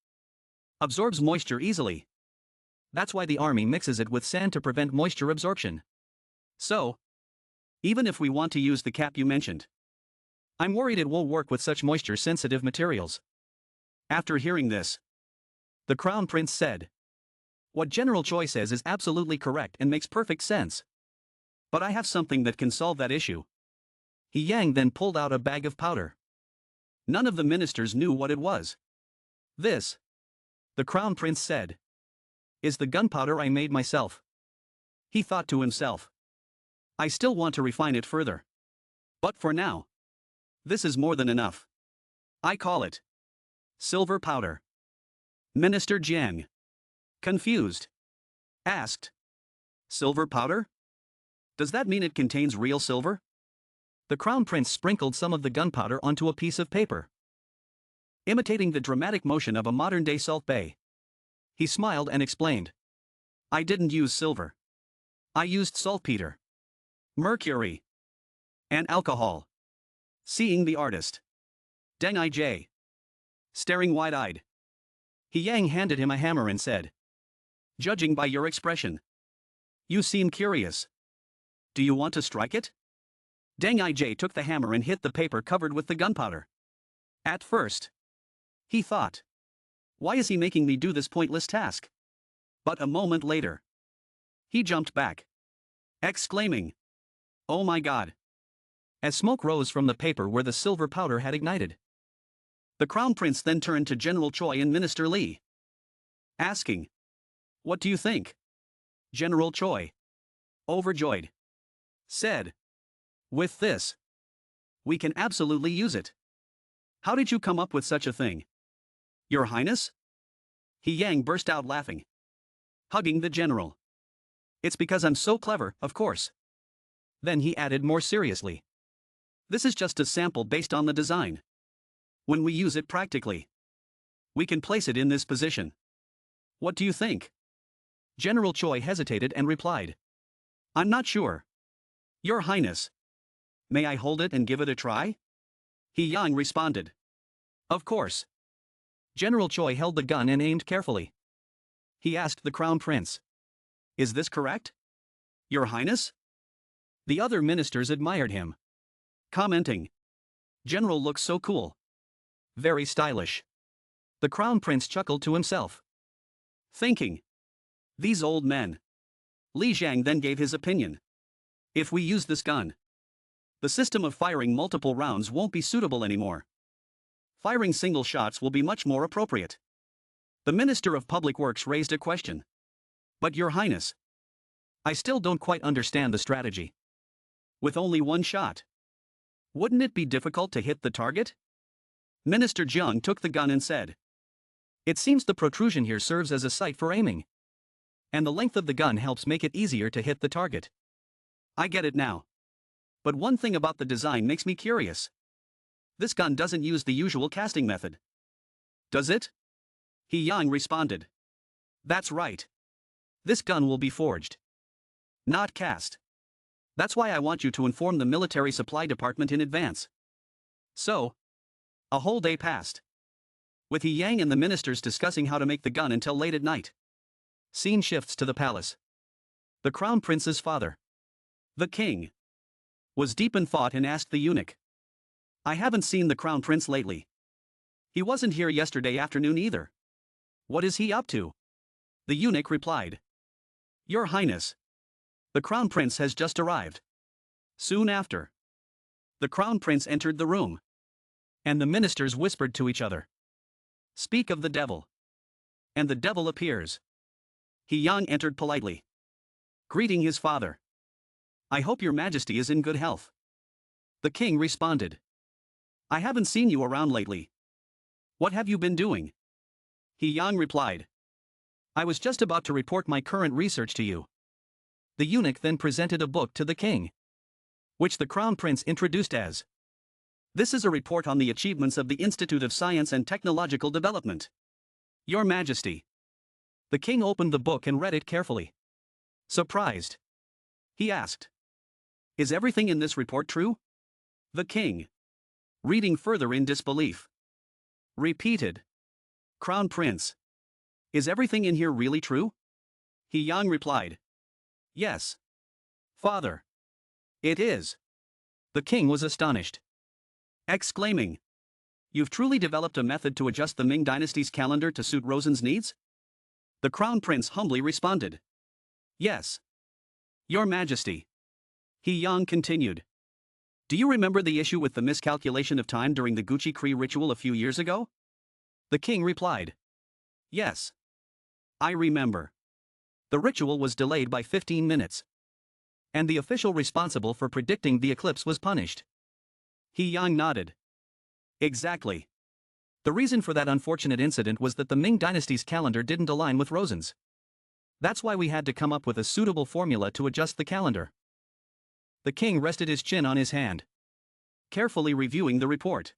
absorbs moisture easily. That's why the army mixes it with sand to prevent moisture absorption. So, even if we want to use the cap you mentioned, I'm worried it won't work with such moisture-sensitive materials. After hearing this, the Crown Prince said, what General Choi says is absolutely correct and makes perfect sense. But I have something that can solve that issue. He Yang then pulled out a bag of powder. None of the ministers knew what it was. This, the Crown Prince said, is the gunpowder I made myself. He thought to himself, I still want to refine it further. But for now, this is more than enough. I call it silver powder. Minister Jiang, confused, asked, silver powder? Does that mean it contains real silver? The Crown Prince sprinkled some of the gunpowder onto a piece of paper, imitating the dramatic motion of a modern-day salt bay. He smiled and explained, I didn't use silver. I used saltpeter, mercury, and alcohol. Seeing the artist, Deng I.J., staring wide-eyed, He Yang handed him a hammer and said, judging by your expression, you seem curious. Do you want to strike it? Deng I.J. took the hammer and hit the paper covered with the gunpowder. At first, he thought, why is he making me do this pointless task? But a moment later, he jumped back, exclaiming, oh my God! As smoke rose from the paper where the silver powder had ignited. The Crown Prince then turned to General Choi and Minister Lee, asking, "What do you think?" General Choi, overjoyed, said, "With this, we can absolutely use it. How did you come up with such a thing, Your Highness?" He Yang burst out laughing, hugging the general. "It's because I'm so clever, of course." Then he added more seriously, "This is just a sample based on the design. When we use it practically, we can place it in this position. What do you think?" General Choi hesitated and replied, "I'm not sure. Your Highness, may I hold it and give it a try?" He Yang responded, "Of course." General Choi held the gun and aimed carefully. He asked the Crown Prince, "Is this correct, Your Highness?" The other ministers admired him, commenting, "General looks so cool. Very stylish." The Crown Prince chuckled to himself, thinking, "These old men." Li Jiang then gave his opinion. "If we use this gun, the system of firing multiple rounds won't be suitable anymore. Firing single shots will be much more appropriate." The Minister of Public Works raised a question. "But Your Highness, I still don't quite understand the strategy. With only one shot, wouldn't it be difficult to hit the target?" Minister Jiang took the gun and said, "It seems the protrusion here serves as a sight for aiming. And the length of the gun helps make it easier to hit the target. I get it now. But one thing about the design makes me curious. This gun doesn't use the usual casting method, does it?" He Yang responded, "That's right. This gun will be forged, not cast. That's why I want you to inform the military supply department in advance." So, a whole day passed, with He Yang and the ministers discussing how to make the gun until late at night. Scene shifts to the palace. The Crown Prince's father, the king, was deep in thought and asked the eunuch, "I haven't seen the Crown Prince lately. He wasn't here yesterday afternoon either. What is he up to?" The eunuch replied, "Your Highness, the Crown Prince has just arrived." Soon after, the Crown Prince entered the room, and the ministers whispered to each other, "Speak of the devil." And the devil appears. He Yang entered politely, greeting his father. "I hope your majesty is in good health." The king responded, "I haven't seen you around lately. What have you been doing?" He Yang replied, "I was just about to report my current research to you." The eunuch then presented a book to the king, which the Crown Prince introduced as, "This is a report on the achievements of the Institute of Science and Technological Development, Your Majesty." The king opened the book and read it carefully. Surprised, he asked, "Is everything in this report true?" The king, reading further in disbelief, repeated, "Crown Prince, is everything in here really true?" He Yang replied, "Yes, father, it is." The king was astonished, exclaiming, "You've truly developed a method to adjust the Ming dynasty's calendar to suit Rosen's needs?" The Crown Prince humbly responded, "Yes, Your Majesty." He Yang continued, "Do you remember the issue with the miscalculation of time during the Gucci Cree ritual a few years ago?" The king replied, "Yes, I remember. The ritual was delayed by 15 minutes. And the official responsible for predicting the eclipse was punished." He Yang nodded. "Exactly. The reason for that unfortunate incident was that the Ming dynasty's calendar didn't align with Rosen's. That's why we had to come up with a suitable formula to adjust the calendar." The king rested his chin on his hand, carefully reviewing the report,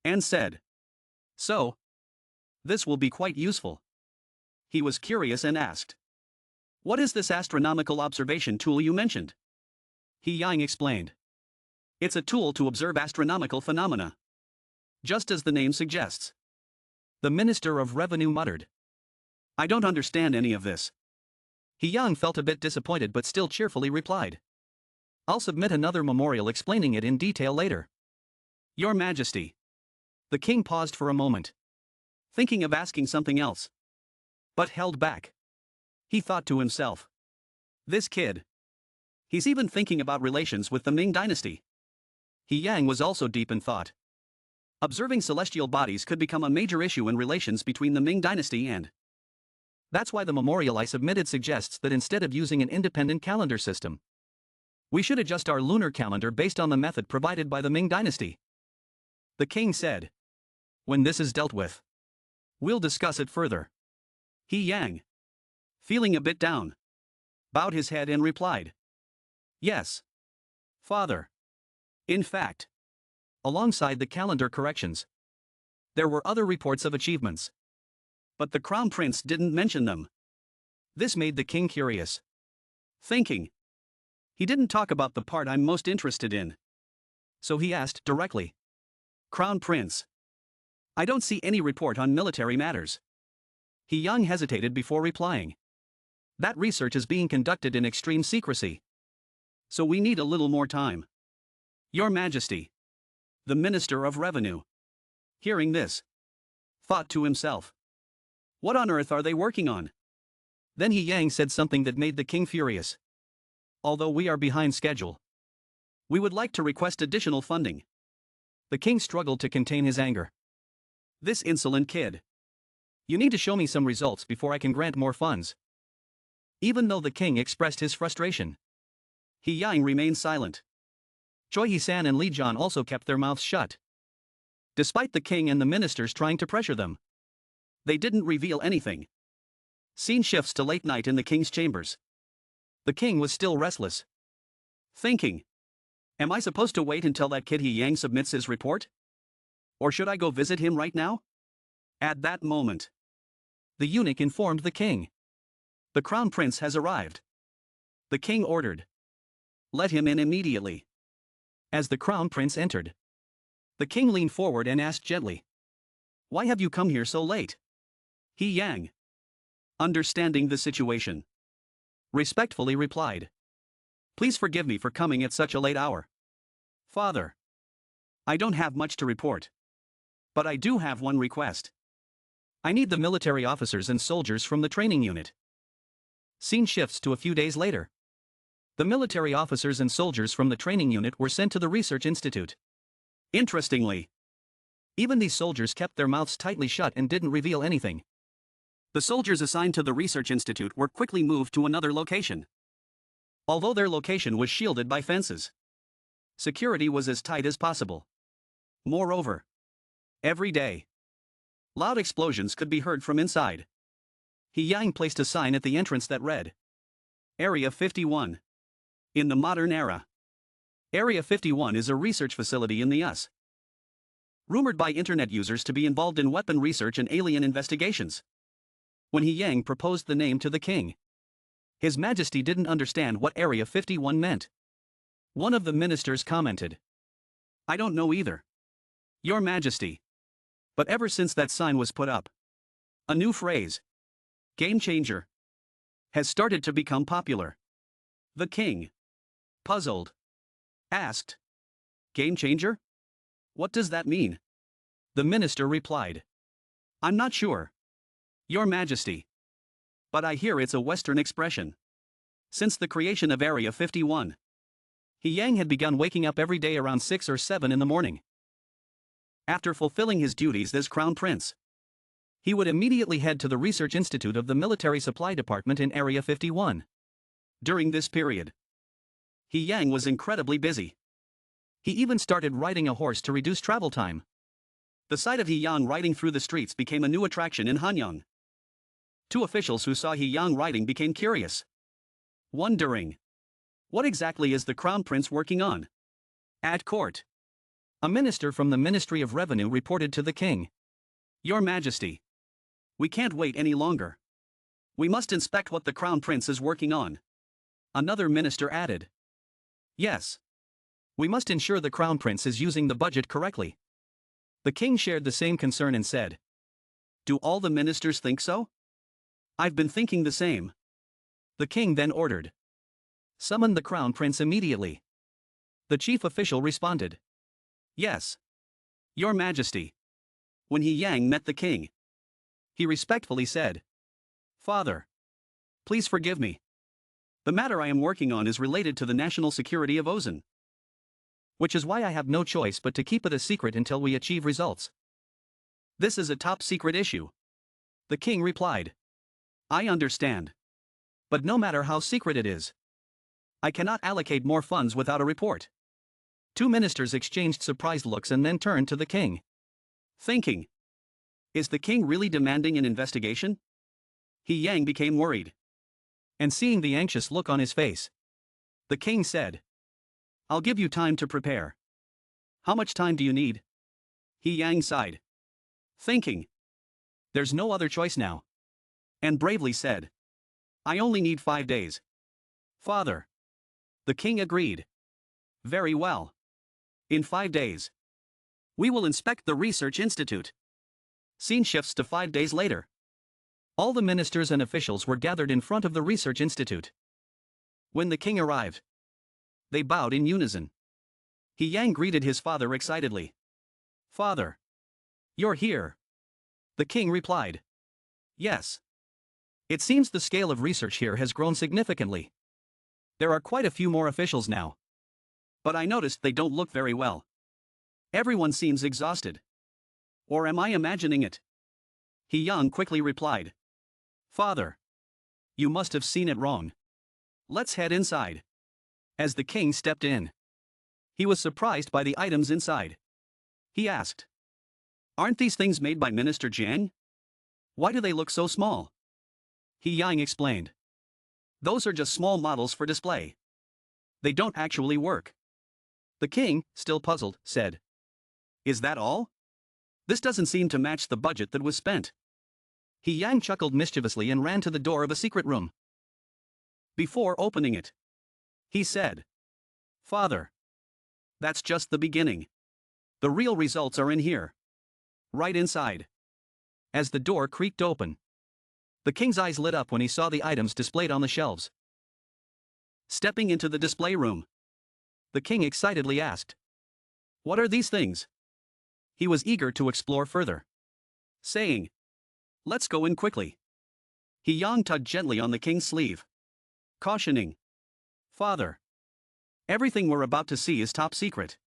and said, "So, this will be quite useful." He was curious and asked, "What is this astronomical observation tool you mentioned?" He Yang explained, "It's a tool to observe astronomical phenomena, just as the name suggests." The Minister of Revenue muttered, "I don't understand any of this." He Yang felt a bit disappointed but still cheerfully replied, "I'll submit another memorial explaining it in detail later." "Your Majesty." The king paused for a moment, thinking of asking something else, but held back. He thought to himself, "This kid. He's even thinking about relations with the Ming dynasty." He Yang was also deep in thought. Observing celestial bodies could become a major issue in relations between the Ming dynasty and. That's why the memorial I submitted suggests that instead of using an independent calendar system, we should adjust our lunar calendar based on the method provided by the Ming dynasty. The king said. When this is dealt with, we'll discuss it further. He Yang, feeling a bit down, bowed his head and replied. Yes, father. In fact, alongside the calendar corrections, there were other reports of achievements. But the crown prince didn't mention them. This made the king curious. Thinking. He didn't talk about the part I'm most interested in. So he asked directly. Crown Prince. I don't see any report on military matters. He Yang hesitated before replying. That research is being conducted in extreme secrecy. So we need a little more time. Your Majesty. The Minister of Revenue, hearing this, thought to himself. What on earth are they working on? Then He Yang said something that made the king furious. Although we are behind schedule, we would like to request additional funding. The king struggled to contain his anger. This insolent kid. You need to show me some results before I can grant more funds. Even though the king expressed his frustration, He Yang remained silent. Choi He-san and Li Jian also kept their mouths shut. Despite the king and the ministers trying to pressure them, they didn't reveal anything. Scene shifts to late night in the king's chambers. The king was still restless. Thinking. Am I supposed to wait until that kid He Yang submits his report? Or should I go visit him right now? At that moment, the eunuch informed the king. The crown prince has arrived. The king ordered. Let him in immediately. As the crown prince entered, the king leaned forward and asked gently. Why have you come here so late? He Yang, understanding the situation, respectfully replied. Please forgive me for coming at such a late hour. Father, I don't have much to report. But I do have one request. I need the military officers and soldiers from the training unit. Scene shifts to a few days later. The military officers and soldiers from the training unit were sent to the research institute. Interestingly, even these soldiers kept their mouths tightly shut and didn't reveal anything. The soldiers assigned to the research institute were quickly moved to another location. Although their location was shielded by fences, security was as tight as possible. Moreover, every day, loud explosions could be heard from inside. He Yang placed a sign at the entrance that read, Area 51. In the modern era, Area 51 is a research facility in the US, rumored by internet users to be involved in weapon research and alien investigations. When He Yang proposed the name to the king, His Majesty didn't understand what Area 51 meant. One of the ministers commented, I don't know either, Your Majesty. But ever since that sign was put up, a new phrase, game changer, has started to become popular. The king, puzzled, asked, Game changer? What does that mean? The minister replied, I'm not sure, Your Majesty. But I hear it's a Western expression. Since the creation of Area 51, He Yang had begun waking up every day around 6 or 7 in the morning. After fulfilling his duties as crown prince, he would immediately head to the research institute of the military supply department in Area 51. During this period, He Yang was incredibly busy. He even started riding a horse to reduce travel time. The sight of He Yang riding through the streets became a new attraction in Hanyang. Two officials who saw He Yang riding became curious, wondering, what exactly is the crown prince working on? At court, a minister from the Ministry of Revenue reported to the king, Your Majesty, we can't wait any longer. We must inspect what the crown prince is working on. Another minister added, Yes. We must ensure the crown prince is using the budget correctly. The king shared the same concern and said, Do all the ministers think so? I've been thinking the same. The king then ordered, Summon the crown prince immediately. The chief official responded, Yes, Your Majesty. When He Yang met the king, he respectfully said, Father, please forgive me. The matter I am working on is related to the national security of Ozen. which is why I have no choice but to keep it a secret until we achieve results. This is a top secret issue. The king replied. I understand. But no matter how secret it is, I cannot allocate more funds without a report. Two ministers exchanged surprised looks and then turned to the king. Thinking. Is the king really demanding an investigation? He Yang became worried. And seeing the anxious look on his face, the king said, I'll give you time to prepare. How much time do you need? He Yang sighed. Thinking. There's no other choice now. And bravely said, I only need 5 days. Father. The king agreed. Very well. In 5 days. We will inspect the research institute. Scene shifts to 5 days later. All the ministers and officials were gathered in front of the research institute. When the king arrived, they bowed in unison. He Yang greeted his father excitedly. Father. You're here. The king replied. Yes. It seems the scale of research here has grown significantly. There are quite a few more officials now. But I noticed they don't look very well. Everyone seems exhausted. Or am I imagining it? He Yang quickly replied. Father. You must have seen it wrong. Let's head inside. As the king stepped in, he was surprised by the items inside. He asked. Aren't these things made by Minister Jiang? Why do they look so small? He Yang explained. Those are just small models for display. They don't actually work. The king, still puzzled, said. Is that all? This doesn't seem to match the budget that was spent. He Yang chuckled mischievously and ran to the door of a secret room. Before opening it, he said. Father. That's just the beginning. The real results are in here. Right inside. As the door creaked open, the king's eyes lit up when he saw the items displayed on the shelves. Stepping into the display room, the king excitedly asked. What are these things? He was eager to explore further, saying, Let's go in quickly. He Yang tugged gently on the king's sleeve, cautioning. Father. Everything we're about to see is top secret.